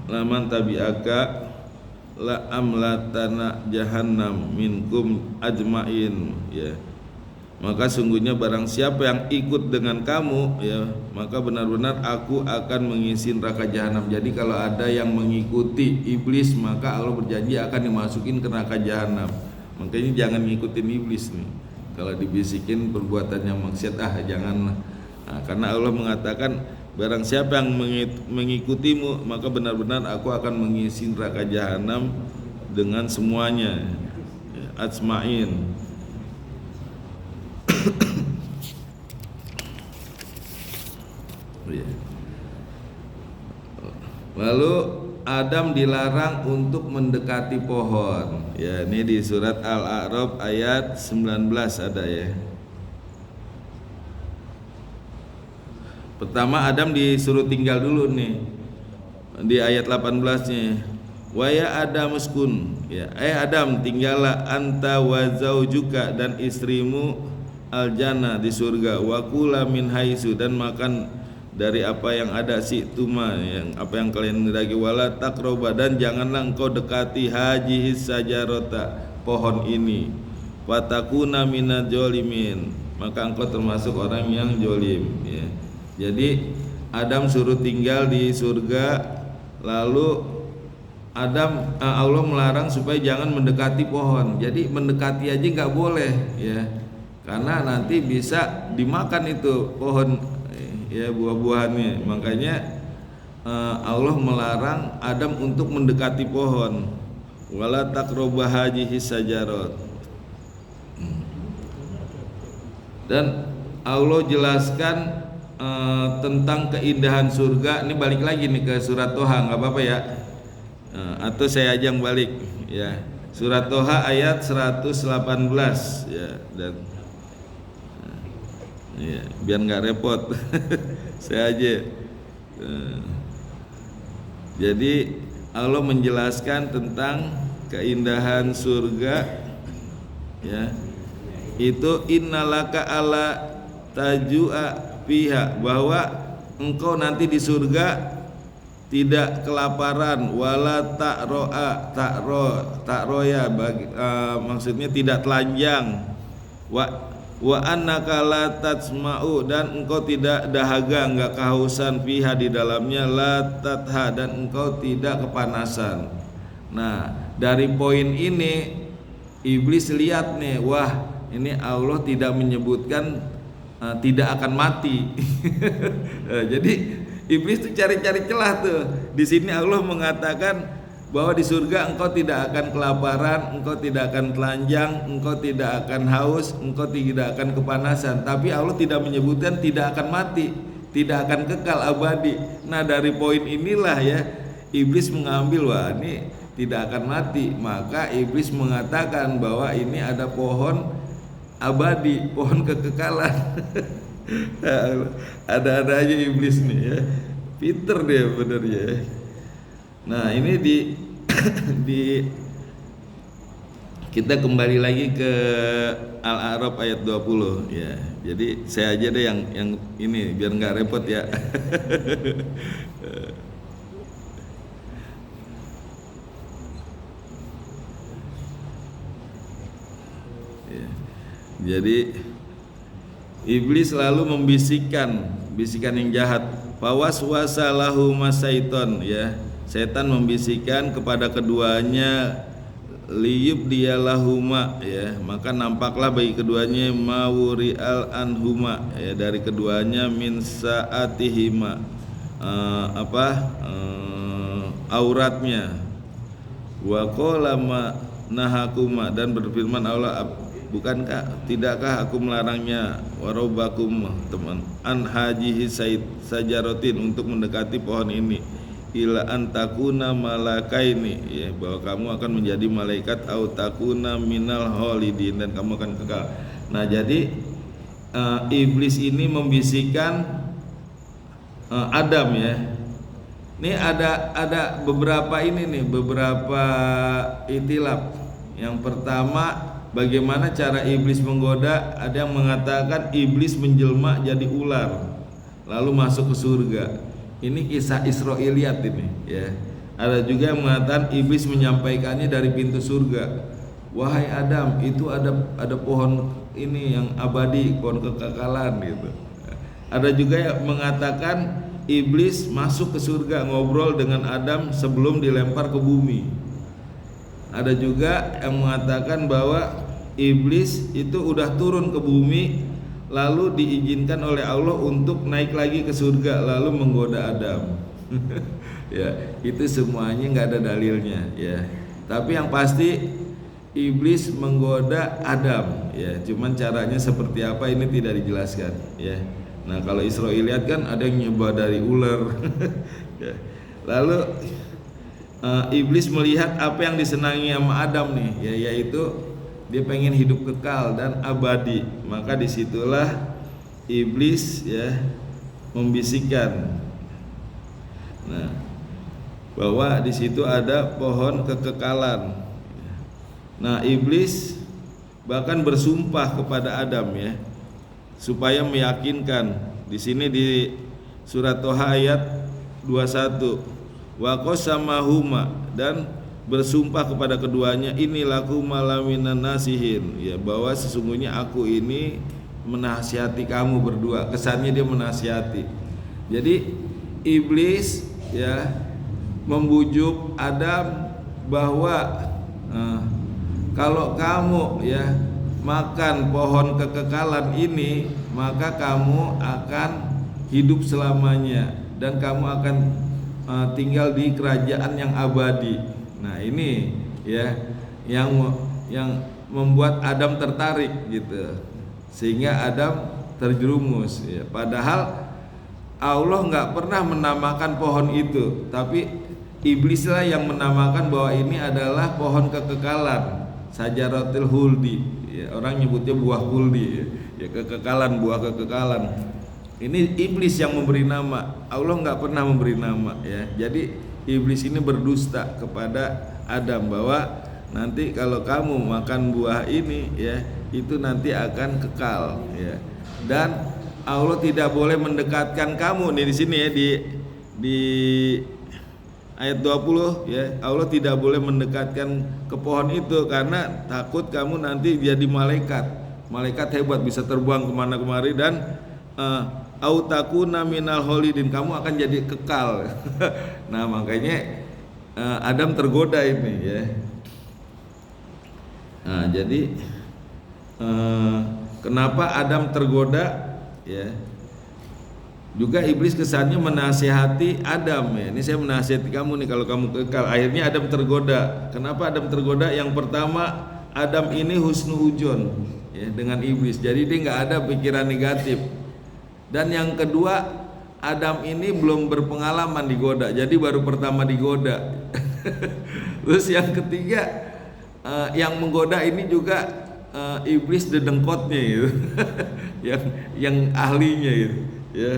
Laman tabi'aka la amlatana jahannam minkum ajmain, ya. Maka sungguhnya barang siapa yang ikut dengan kamu, ya, maka benar-benar aku akan mengisi neraka jahanam. Jadi kalau ada yang mengikuti iblis, maka Allah berjanji akan dimasukin ke neraka jahanam. Makanya jangan ngikutin iblis nih. Kalau dibisikin perbuatannya maksiat, janganlah. Nah, karena Allah mengatakan barang siapa yang mengikutimu, maka benar-benar aku akan mengisi neraka jahanam dengan semuanya, ya, ajmain. Lalu Adam dilarang untuk mendekati pohon. Ya, ini di surat Al-A'raf ayat 19 ada ya. Pertama Adam disuruh tinggal dulu nih. Di ayat 18-nya. Wa ya Adam uskun. Ya, Adam tinggallah anta wa zaujuka dan istrimu al-jannah di surga, wa kula min haitsu dan makan dari apa yang ada tuma, yang apa yang kalian hendaki, wala taqroba dan janganlah engkau dekati hajihis sajarota pohon ini, watakuna minadz zalimin maka engkau termasuk orang yang jolim, ya. Jadi Adam suruh tinggal di surga, lalu Allah melarang supaya jangan mendekati pohon. Jadi mendekati aja nggak boleh, ya, karena nanti bisa dimakan itu pohon, ya, buah-buahannya. Makanya Allah melarang Adam untuk mendekati pohon. Wala taqrabah hadhihi sajarat. Dan Allah jelaskan tentang keindahan surga. Ini balik lagi nih ke surat Toha, nggak apa-apa ya? Atau saya aja yang balik, ya. Surat Toha ayat 118, ya, dan ya, biar nggak repot saya aja. Jadi Allah menjelaskan tentang keindahan surga, ya. Itu innalaka ala tajua fiha, bahwa engkau nanti di surga tidak kelaparan, wala takroya, maksudnya tidak telanjang, wa annaka la tatsma'u dan engkau tidak dahaga, enggak kehausan, fiha di dalamnya, la tatha dan engkau tidak kepanasan. Nah, dari poin ini iblis lihat nih, wah, ini Allah tidak menyebutkan tidak akan mati. Jadi iblis tuh cari-cari celah tuh. Di sini Allah mengatakan bahwa di surga engkau tidak akan kelaparan, engkau tidak akan telanjang, engkau tidak akan haus, engkau tidak akan kepanasan. Tapi Allah tidak menyebutkan tidak akan mati, tidak akan kekal abadi. Nah, dari poin inilah ya iblis mengambil, wah, ini tidak akan mati. Maka iblis mengatakan bahwa ini ada pohon abadi, pohon kekekalan. Ada aja iblis nih, ya. Pinter dia bener ya. Nah, ini di kita kembali lagi ke Al-A'raf ayat 20, ya. Jadi saya aja deh yang ini biar nggak repot ya. Ya. Jadi iblis lalu membisikkan bisikan yang jahat, fawaswasa lahu masaiton, ya, setan membisikkan kepada keduanya, liyub dialahuma, ya, maka nampaklah bagi keduanya mawuri al anhuma, ya, dari keduanya min saatihima, auratnya, wa qala ma nahakuma dan berfirman Allah, bukankah tidakkah aku melarangnya, warobakum teman an hajihi sajaratin untuk mendekati pohon ini, ila antakuna malakaini, ya, bahwa kamu akan menjadi malaikat, au takuna minal holidin dan kamu akan kekal. Nah, jadi iblis ini membisikkan Adam, ya. Ini ada beberapa beberapa itilaf. Yang pertama, bagaimana cara iblis menggoda? Ada yang mengatakan iblis menjelma jadi ular lalu masuk ke surga. Ini kisah Israiliyat ini, ya. Ada juga yang mengatakan iblis menyampaikannya dari pintu surga. wahai Adam, itu ada pohon ini yang abadi, pohon kekekalan gitu. Ada juga yang mengatakan iblis masuk ke surga ngobrol dengan Adam sebelum dilempar ke bumi. Ada juga yang mengatakan bahwa iblis itu udah turun ke bumi lalu diizinkan oleh Allah untuk naik lagi ke surga lalu menggoda Adam. Ya, itu semuanya nggak ada dalilnya ya. Tapi yang pasti iblis menggoda Adam ya. Cuman caranya seperti apa ini tidak dijelaskan ya. Nah, kalau Israiliyat kan ada yang nyoba dari ular. Ya. Lalu iblis melihat apa yang disenangi sama Adam nih, ya, yaitu dia pengen hidup kekal dan abadi. Maka disitulah iblis ya membisikkan, nah, bahwa di situ ada pohon kekekalan. Nah, iblis bahkan bersumpah kepada Adam ya, supaya meyakinkan. Di sini di surat Toha ayat 21, wa qasamahuma, dan bersumpah kepada keduanya, inilaku malaminan nasihin ya, bahwa sesungguhnya aku ini menasihati kamu berdua. Kesannya dia menasihati. Jadi iblis ya membujuk Adam bahwa kalau kamu ya makan pohon kekekalan ini, maka kamu akan hidup selamanya dan kamu akan tinggal di kerajaan yang abadi. Nah, ini ya yang membuat Adam tertarik gitu, sehingga Adam terjerumus ya. Padahal Allah nggak pernah menamakan pohon itu, tapi iblislah yang menamakan bahwa ini adalah pohon kekekalan, sajaratul huldi ya, orang nyebutnya buah huldi ya, kekekalan, buah kekekalan. Ini iblis yang memberi nama, Allah nggak pernah memberi nama ya. Jadi iblis ini berdusta kepada Adam bahwa nanti kalau kamu makan buah ini ya, itu nanti akan kekal ya. Dan Allah tidak boleh mendekatkan kamu nih, di sini ya, di ayat 20 ya, Allah tidak boleh mendekatkan ke pohon itu karena takut kamu nanti jadi malaikat hebat, bisa terbang kemana kemari, dan autakuna minal holidin, kamu akan jadi kekal. Nah, makanya Adam tergoda ini ya. Nah, jadi kenapa Adam tergoda ya? Juga iblis kesannya menasihati Adam ya. Ini saya menasihati kamu nih kalau kamu kekal. Akhirnya Adam tergoda. Kenapa Adam tergoda? Yang pertama, Adam ini husnuudzon ya dengan iblis. Jadi dia nggak ada pikiran negatif. Dan yang kedua, Adam ini belum berpengalaman digoda, jadi baru pertama digoda. Terus yang ketiga, yang menggoda ini juga iblis dedengkotnya gitu. yang ahlinya gitu ya.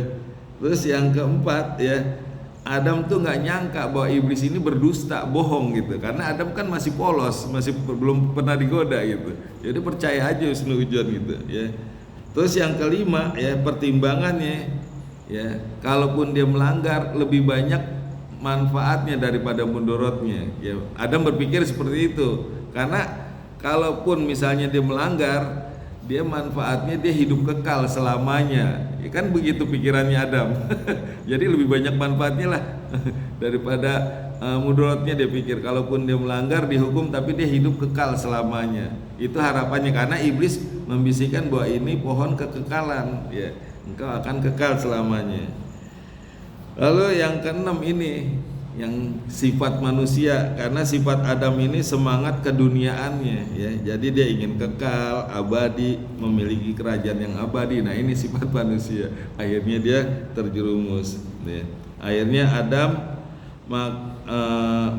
Terus yang keempat ya, Adam tuh nggak nyangka bahwa iblis ini berdusta, bohong gitu, karena Adam kan masih polos, masih belum pernah digoda gitu. Jadi percaya aja husnuudzon gitu ya. Terus yang kelima ya, pertimbangannya ya, kalaupun dia melanggar lebih banyak manfaatnya daripada mudorotnya ya. Adam berpikir seperti itu, karena kalaupun misalnya dia melanggar, dia manfaatnya dia hidup kekal selamanya ya, kan begitu pikirannya Adam. Jadi lebih banyak manfaatnya lah daripada mudorotnya. Dia pikir kalaupun dia melanggar dihukum, tapi dia hidup kekal selamanya. Itu harapannya, karena iblis membisikkan bahwa ini pohon kekekalan ya, engkau akan kekal selamanya. Lalu yang keenam ini yang sifat manusia, karena sifat Adam ini semangat keduniaannya ya, jadi dia ingin kekal, abadi, memiliki kerajaan yang abadi. Nah, ini sifat manusia. Akhirnya dia terjerumus ya. Akhirnya Adam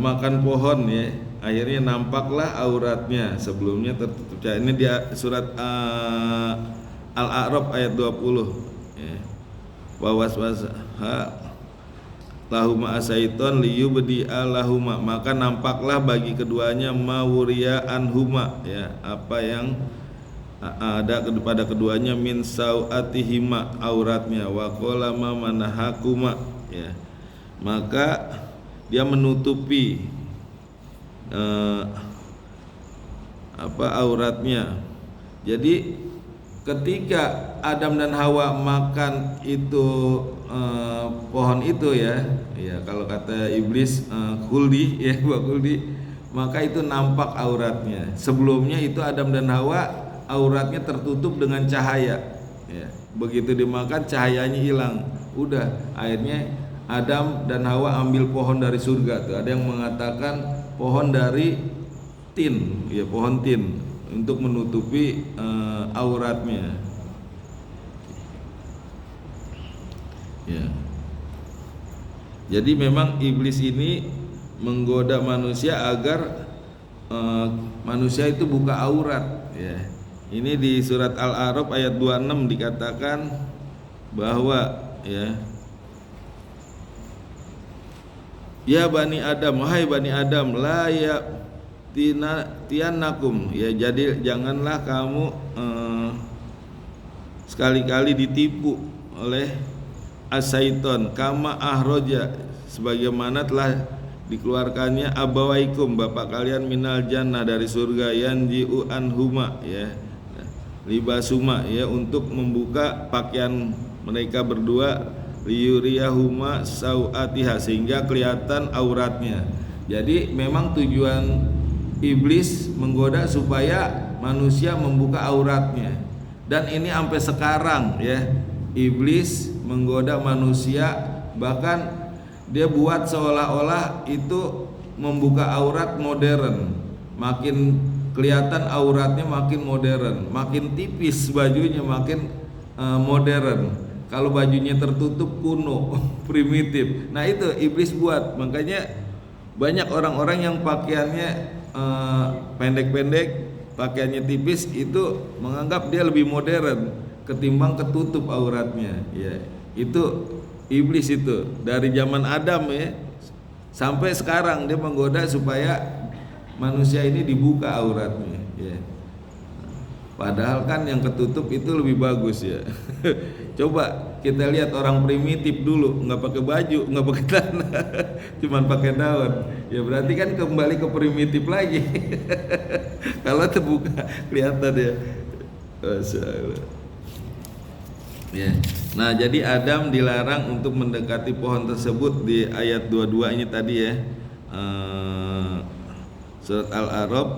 makan pohon ya, akhirnya nampaklah auratnya, sebelumnya tertutup. Ini dia surat Al-A'raf ayat 20 ya. Wawaswasaha lahuma asaiton liyubdi'a lahuma, maka nampaklah bagi keduanya mawuriya anhuma ya, apa yang ada pada keduanya min sau'atihima, auratnya, wa qala ma manahakuma ya, maka dia menutupi auratnya. Jadi ketika Adam dan Hawa makan itu pohon itu ya kalau kata iblis khuldi ya buah khuldi, maka itu nampak auratnya. Sebelumnya itu Adam dan Hawa auratnya tertutup dengan cahaya ya. Begitu dimakan cahayanya hilang, udah akhirnya Adam dan Hawa ambil pohon dari surga tuh. Ada yang mengatakan pohon dari tin ya, pohon tin untuk menutupi auratnya ya. Jadi memang iblis ini menggoda manusia agar manusia itu buka aurat ya. Ini di surat Al-A'raf ayat 26 dikatakan bahwa ya bani Adam, wahai bani Adam, la ya tianakum ya, jadi janganlah kamu sekali-kali ditipu oleh asyaiton kama ahroja, sebagaimana telah dikeluarkannya abawaikum, bapak kalian, minal jannah, dari surga, yanji'u anhuma ya, libasuma ya, untuk membuka pakaian mereka berdua, liyuriyahuma sau'atiha, sehingga kelihatan auratnya. Jadi memang tujuan iblis menggoda supaya manusia membuka auratnya. Dan ini sampai sekarang ya, iblis menggoda manusia, bahkan dia buat seolah-olah itu membuka aurat modern. Makin kelihatan auratnya makin modern, makin tipis bajunya makin modern. Kalau bajunya tertutup kuno, primitif. Nah itu iblis buat. Makanya banyak orang-orang yang pakaiannya pendek-pendek, pakaiannya tipis, itu menganggap dia lebih modern ketimbang ketutup auratnya ya. Itu iblis itu dari zaman Adam ya sampai sekarang, dia menggoda supaya manusia ini dibuka auratnya ya. Padahal kan yang ketutup itu lebih bagus ya. Coba kita lihat orang primitif dulu, nggak pakai baju, nggak pakai tanah, cuman pakai daun. Ya berarti kan kembali ke primitif lagi. Kalau terbuka kelihatan ya. Masya Allah. Ya. Nah, jadi Adam dilarang untuk mendekati pohon tersebut di ayat 22 ini tadi ya. Surat Al-A'raf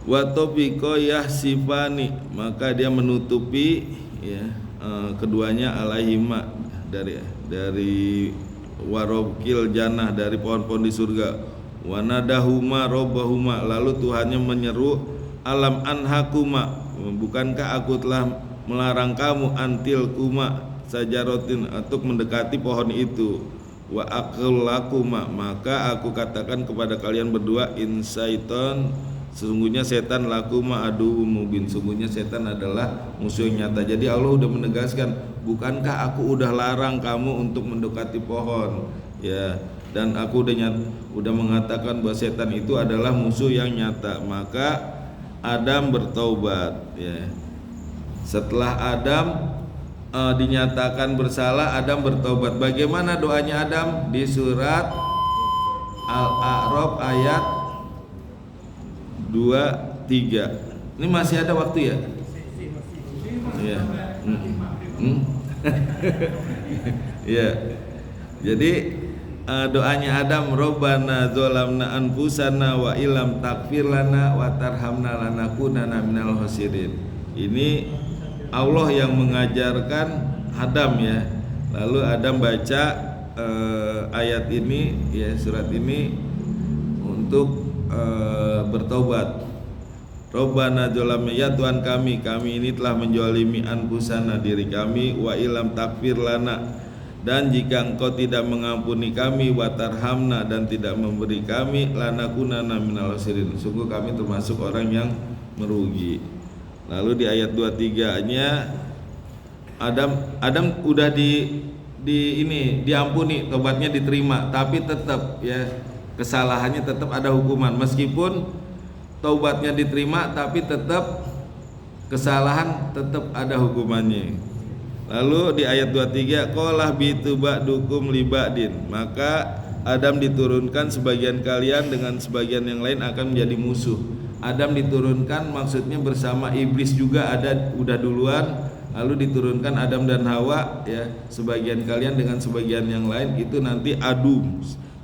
wa tabiqa yahsifani, maka dia menutupi ya keduanya alaihima dari warokil jannah, dari pohon-pohon di surga, wanadahuma robbahuma, lalu Tuhannya menyeru, alam anhakuma, bukankah aku telah melarang kamu, antil kuma sajarotin, untuk mendekati pohon itu, wa aqlakuma, maka aku katakan kepada kalian berdua, insaiton, sesungguhnya setan lakuma adu mubin, sesungguhnya setan adalah musuh yang nyata. Jadi Allah udah menegaskan, bukankah aku udah larang kamu untuk mendekati pohon ya, dan aku udah mengatakan bahwa setan itu adalah musuh yang nyata. Maka Adam bertaubat ya. Setelah Adam dinyatakan bersalah, Adam bertaubat. Bagaimana doanya Adam? Di surat Al-A'raf ayat 2-3. Ini masih ada waktu ya? Iya. Ya. Jadi doanya Adam, Rabbana dzalamna anfusana wa illam taghfir lana wa tarhamna lanakunanna minal khasirin. Ini Allah yang mengajarkan Adam ya. Lalu Adam baca ayat ini ya, surat ini untuk bertobat. Rabbana dzalamna, ya Tuhan kami ini telah menjolimi anfusana, diri kami, wa ilam takfir lana, dan jika Engkau tidak mengampuni kami, wa tarhamna, dan tidak memberi kami, lanakunana minal khasirin, sungguh kami termasuk orang yang merugi. Lalu di ayat 23-nya Adam udah diampuni, tobatnya diterima, tapi tetap ya kesalahannya tetap ada hukuman. Meskipun taubatnya diterima, tapi tetap kesalahan tetap ada hukumannya. Lalu di ayat 23, qalah bitu ba'dukum li ba'din, maka Adam diturunkan, sebagian kalian dengan sebagian yang lain akan menjadi musuh. Adam diturunkan maksudnya bersama iblis juga ada udah duluan, lalu diturunkan Adam dan Hawa ya, sebagian kalian dengan sebagian yang lain itu nanti adu,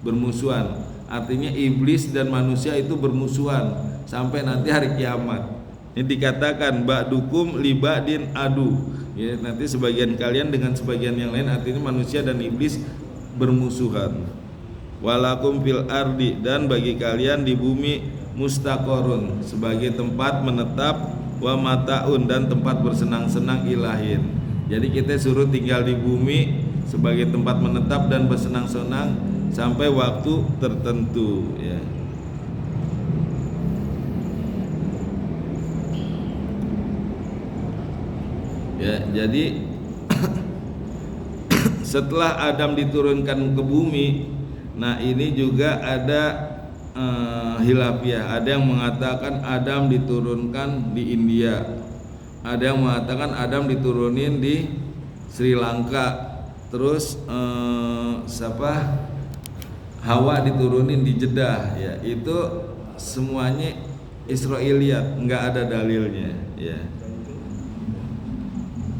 bermusuhan. Artinya iblis dan manusia itu bermusuhan sampai nanti hari kiamat. Ini dikatakan ba'dukum li ba'din adu. Ya, nanti sebagian kalian dengan sebagian yang lain, artinya manusia dan iblis bermusuhan. Walakum fil ardi, dan bagi kalian di bumi mustaqorun, sebagai tempat menetap, wa mataun, dan tempat bersenang-senang ilahin. Jadi kita suruh tinggal di bumi sebagai tempat menetap dan bersenang-senang sampai waktu tertentu ya. Ya, jadi setelah Adam diturunkan ke bumi, nah ini juga ada hilafiyah. Ada yang mengatakan Adam diturunkan di India, ada yang mengatakan Adam diturunin di Sri Lanka, terus Hawa diturunin di Jeddah. Ya, itu semuanya Israiliyat, nggak ada dalilnya. Ya.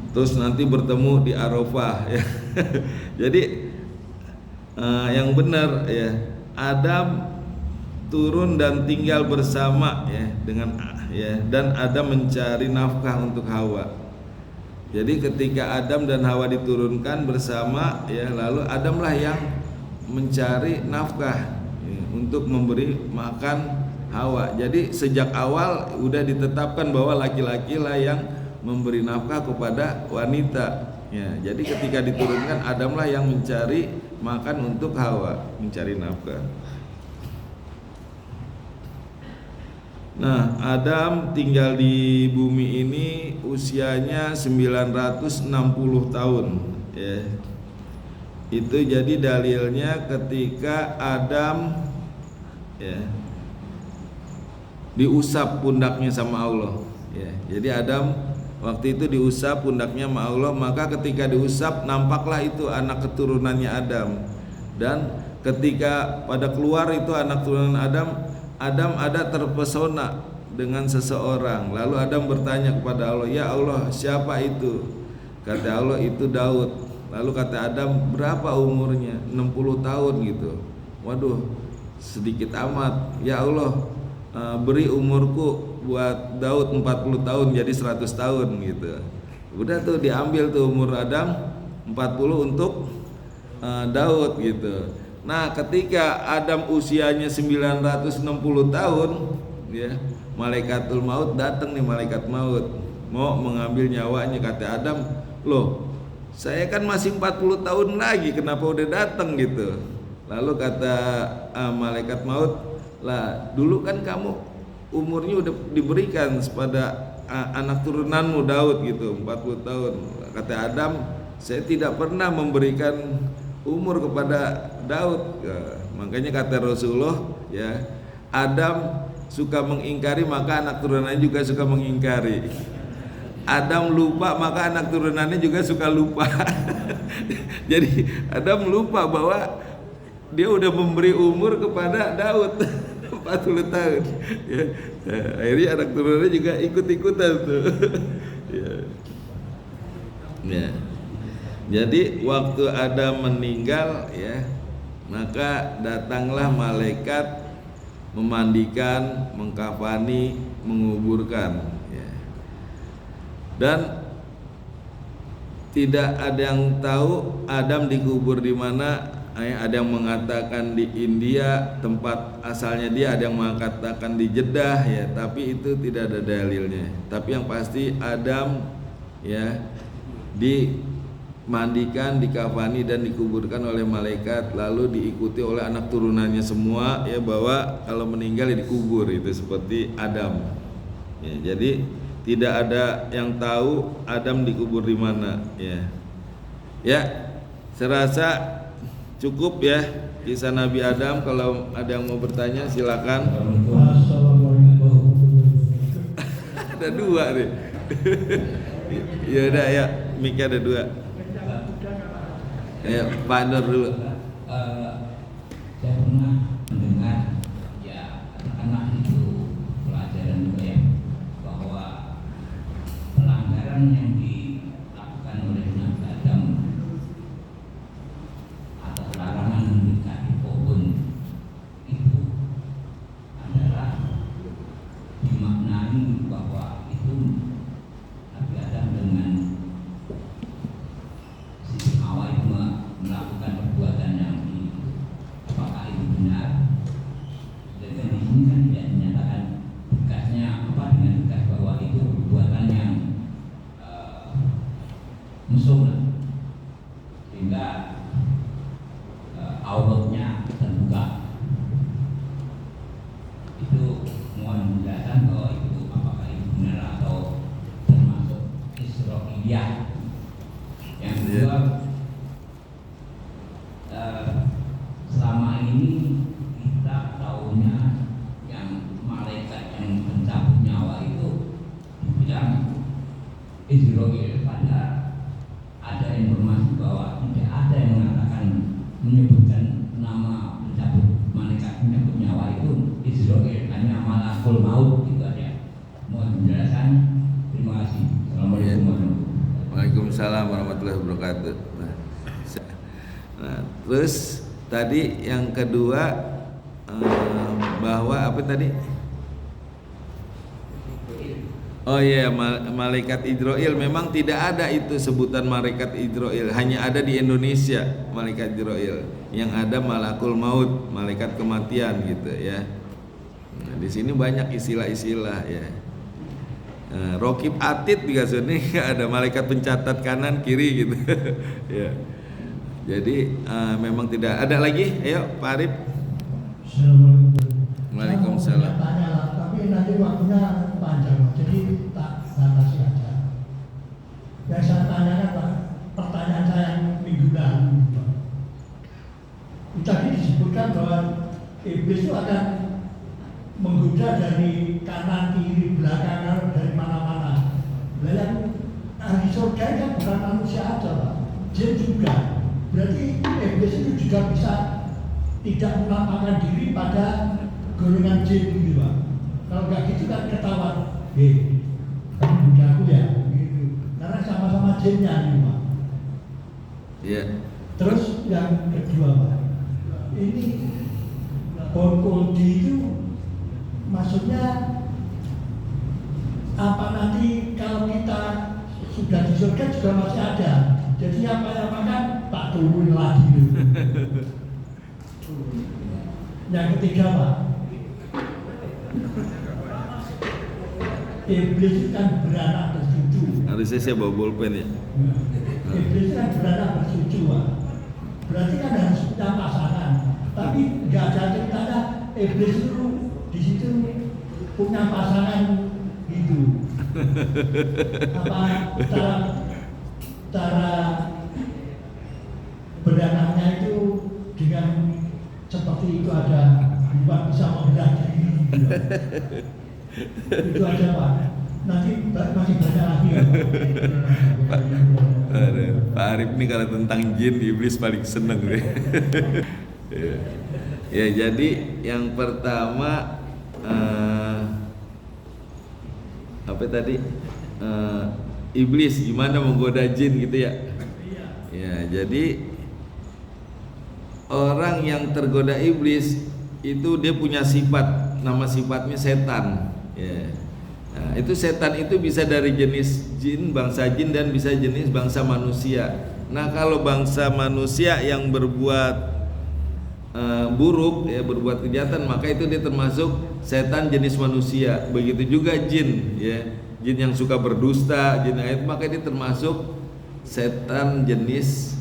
Terus nanti bertemu di Arafah ya. Jadi yang benar ya, Adam turun dan tinggal bersama ya dengan ya, dan Adam mencari nafkah untuk Hawa. Jadi ketika Adam dan Hawa diturunkan bersama ya, lalu Adamlah yang mencari nafkah ya, untuk memberi makan Hawa. Jadi sejak awal udah ditetapkan bahwa laki-laki lah yang memberi nafkah kepada wanita ya. Jadi ketika diturunkan Adamlah yang mencari makan untuk Hawa, mencari nafkah. Nah, Adam tinggal di bumi ini usianya 960 tahun ya. Itu jadi dalilnya ketika Adam ya diusap pundaknya sama Allah ya. Jadi Adam waktu itu diusap pundaknya sama Allah, maka ketika diusap nampaklah itu anak keturunannya Adam. Dan ketika pada keluar itu anak keturunan Adam ada terpesona dengan seseorang. Lalu Adam bertanya kepada Allah, "Ya Allah, siapa itu?" Kata Allah, "Itu Daud." Lalu kata Adam, "Berapa umurnya?" 60 tahun gitu. Waduh, sedikit amat. "Ya Allah, beri umurku buat Daud 40 tahun jadi 100 tahun gitu." Udah tuh diambil tuh umur Adam 40 untuk Daud gitu. Nah, ketika Adam usianya 960 tahun ya, malaikatul maut datang nih, malaikat maut mau mengambil nyawanya. Kata Adam, "Loh, saya kan masih 40 tahun lagi, kenapa udah datang gitu?" Lalu kata malaikat maut, "Lah, dulu kan kamu umurnya udah diberikan kepada anak turunanmu Daud gitu, 40 tahun." Kata Adam, "Saya tidak pernah memberikan umur kepada Daud." Makanya kata Rasulullah ya, Adam suka mengingkari maka anak turunannya juga suka mengingkari. Adam lupa maka anak turunannya juga suka lupa. Jadi Adam lupa bahwa dia udah memberi umur kepada Daud 40 tahun ya. Akhirnya anak turunannya juga ikut-ikutan tuh ya. Ya. Jadi waktu Adam meninggal ya, maka datanglah malaikat memandikan, mengkafani, menguburkan ya. Dan tidak ada yang tahu Adam dikubur di mana. Ada yang mengatakan di India tempat asalnya dia, ada yang mengatakan di Jeddah ya, tapi itu tidak ada dalilnya. Tapi yang pasti Adam ya dimandikan, dikafani dan dikuburkan oleh malaikat, lalu diikuti oleh anak turunannya semua ya, bahwa kalau meninggal ya dikubur, itu seperti Adam ya. Jadi tidak ada yang tahu Adam dikubur di mana ya. Ya, saya rasa cukup ya kisah Nabi Adam. Kalau ada yang mau bertanya silakan. Ada dua nih. Ya udah ya, mic ada dua. Ya, Pak Nur dulu. pelanggaran yang dilakukan oleh Nabi Adam atas larangan mendekati pohon itu adalah dimaknai bahwa itu Nabi Adam dengan Siti Hawa itu melakukan perbuatan yang apakah itu benar? Dan di sini kan tidak dinyatakan bekasnya apa dengan bekas bahwa itu perbuatan yang musuh, sehingga auratnya terbuka. Itu mohon penjelasan bahwa itu apakah itu benar atau termasuk Israiliyah. Yang kedua, selama ini kita tahunya yang malaikat yang mencabut nyawa itu dibilang Israil, padahal ada informasi bahwa tidak ada yang mengatakan menyebutkan nama pencabut malaikat pencabut nyawa itu Israil, hanya malakul maut itu aja. Mohon penjelasan. Terima kasih. Assalamualaikum warahmatullahi wabarakatuh. Waalaikumsalam warahmatullahi wabarakatuh. Nah, terus tadi yang kedua bahwa apa tadi? Oh iya, malaikat Israil memang tidak ada itu sebutan malaikat Israil, hanya ada di Indonesia malaikat Israil. Yang ada malakul maut, malaikat kematian gitu ya. Nah, di sini banyak istilah-istilah ya. Rokib Atid di sini ada malaikat pencatat kanan kiri gitu. Ya. Jadi memang tidak ada lagi. Ayo Pak Arif. Waalaikumsalam. Tapi nanti waktunya panjang, jadi tak batasi aja. Yang saya tanyakan Pak, pertanyaan saya yang minggu lalu Pak. Tadi disebutkan bahwa iblis itu akan menggoda dari kanan, kiri, belakang, dari mana-mana. Nah, yang ahli surga kan bukan manusia aja Pak, jin juga. Berarti iblis itu juga bisa tidak menampakkan diri pada golongan jin gitu Pak. Kalau nggak gitu kan ketahuan, kamu budak aku ya, gitu. Karena sama-sama jinnya nih Pak. Iya. Terus yang kedua Pak, ini Bonkoldi itu maksudnya apa nanti kalau kita sudah di surga juga masih ada. Jadi apa yang makan tak turun lagi. Yang ketiga Pak, iblis itu kan beranak bercucu. Harusnya saya bawa bolpen ya. Iblis kan beranak bercucu Pak. Berarti kan harus punya pasangan. Tapi nggak ada ceritanya iblis itu di situ punya pasangan gitu. Apa cara beranaknya itu dengan seperti itu ada buat bisa menggerak diri gitu. Itu aja Pak. Nanti masih banyak lagi ya Pak. Pak Arif ini kalau tentang jin iblis paling seneng deh. Ya jadi yang pertama apa tadi iblis gimana menggoda jin gitu ya. Ya jadi orang yang tergoda iblis itu dia punya sifat, nama sifatnya setan ya. Nah, itu setan itu bisa dari jenis jin, bangsa jin dan bisa jenis bangsa manusia. Nah kalau bangsa manusia yang berbuat buruk ya, berbuat kejahatan, maka itu dia termasuk setan jenis manusia. Begitu juga jin ya, jin yang suka berdusta, jin itu maka dia termasuk setan jenis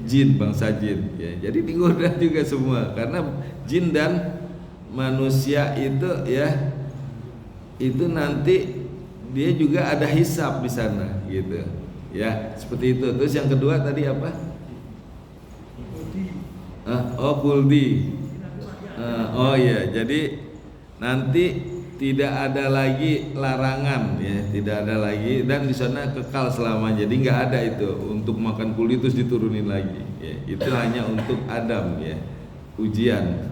jin, bangsa jin ya. Jadi digoda juga semua karena jin dan manusia itu ya, itu nanti dia juga ada hisab di sana gitu ya, seperti itu. Terus yang kedua tadi apa? Kuldi. Oh iya, jadi nanti tidak ada lagi larangan ya, tidak ada lagi, dan di sana kekal selamanya. Jadi nggak ada itu untuk makan kuldi terus diturunin lagi ya. Itu hanya untuk Adam ya, ujian.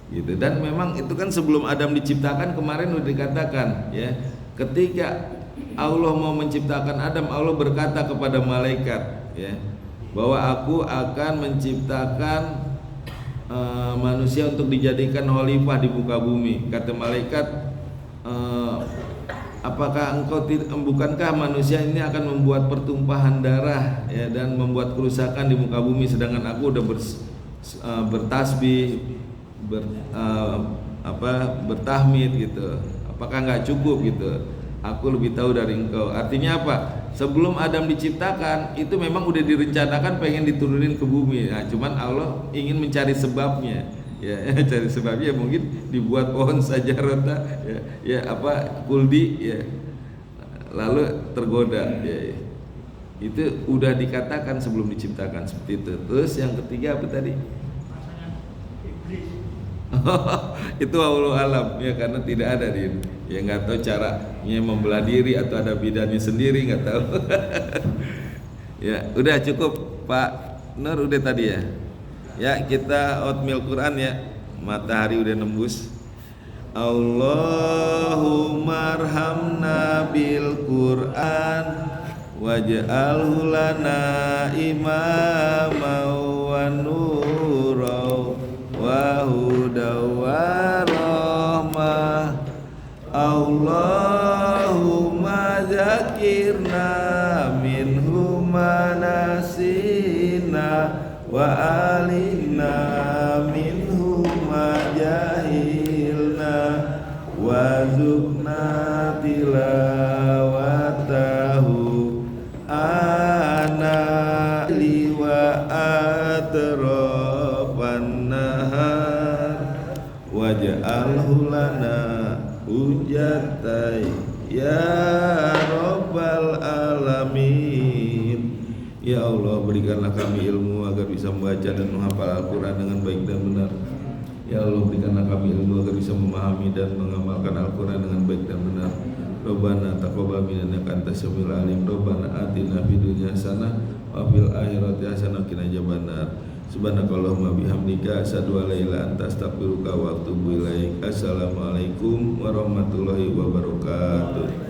Gitu. Dan memang itu kan sebelum Adam diciptakan kemarin udah dikatakan ya, ketika Allah mau menciptakan Adam, Allah berkata kepada malaikat, ya, bahwa aku akan menciptakan manusia untuk dijadikan khalifah di muka bumi. Kata malaikat, apakah bukankah manusia ini akan membuat pertumpahan darah, ya, dan membuat kerusakan di muka bumi, sedangkan aku udah bertasbih, bertahmid gitu. Apakah nggak cukup gitu? Aku lebih tahu dari engkau. Artinya apa? Sebelum Adam diciptakan itu memang udah direncanakan pengen diturunin ke bumi. Nah, cuman Allah ingin mencari sebabnya. Ya, cari sebabnya mungkin dibuat pohon sajarota, kuldi, ya. Lalu tergoda, ya. Itu udah dikatakan sebelum diciptakan seperti itu. Terus yang ketiga apa tadi? Itu Allah alam, ya, karena tidak ada di, ya, nggak tahu caranya membelah diri atau ada bidannya sendiri, nggak tahu. Ya udah cukup Pak Nur, udah tadi ya. Ya kita oatmeal Quran ya, matahari udah nembus. Allahumma arhamna bil Quran waj'alhu lana imama wa nura wa huda wa rahmah. Allahumma zakirna minhu manasina wa alimna minhu majahilna wa zukna tilawatahu ana liwa atrafan nahar waj'alhu lana hujjatai ya rabbal alamin. Ya Allah, berikanlah kami ilmu agar bisa membaca dan menghafal Al-Quran dengan baik dan benar. Ya Allah, berikanlah kami ilmu agar bisa memahami dan mengamalkan Al-Quran dengan baik dan benar. Rabbana taqabbal minna innaka antas samiul alim. Rabbana atina fid dunya hasanah wa fil akhirati hasanah wa qina adzabannar. Subhanakallahumma bihamdika asyhadu an la ilaha illa anta astaghfiruka wa atubu ilaik. Assalamualaikum warahmatullahi wabarakatuh.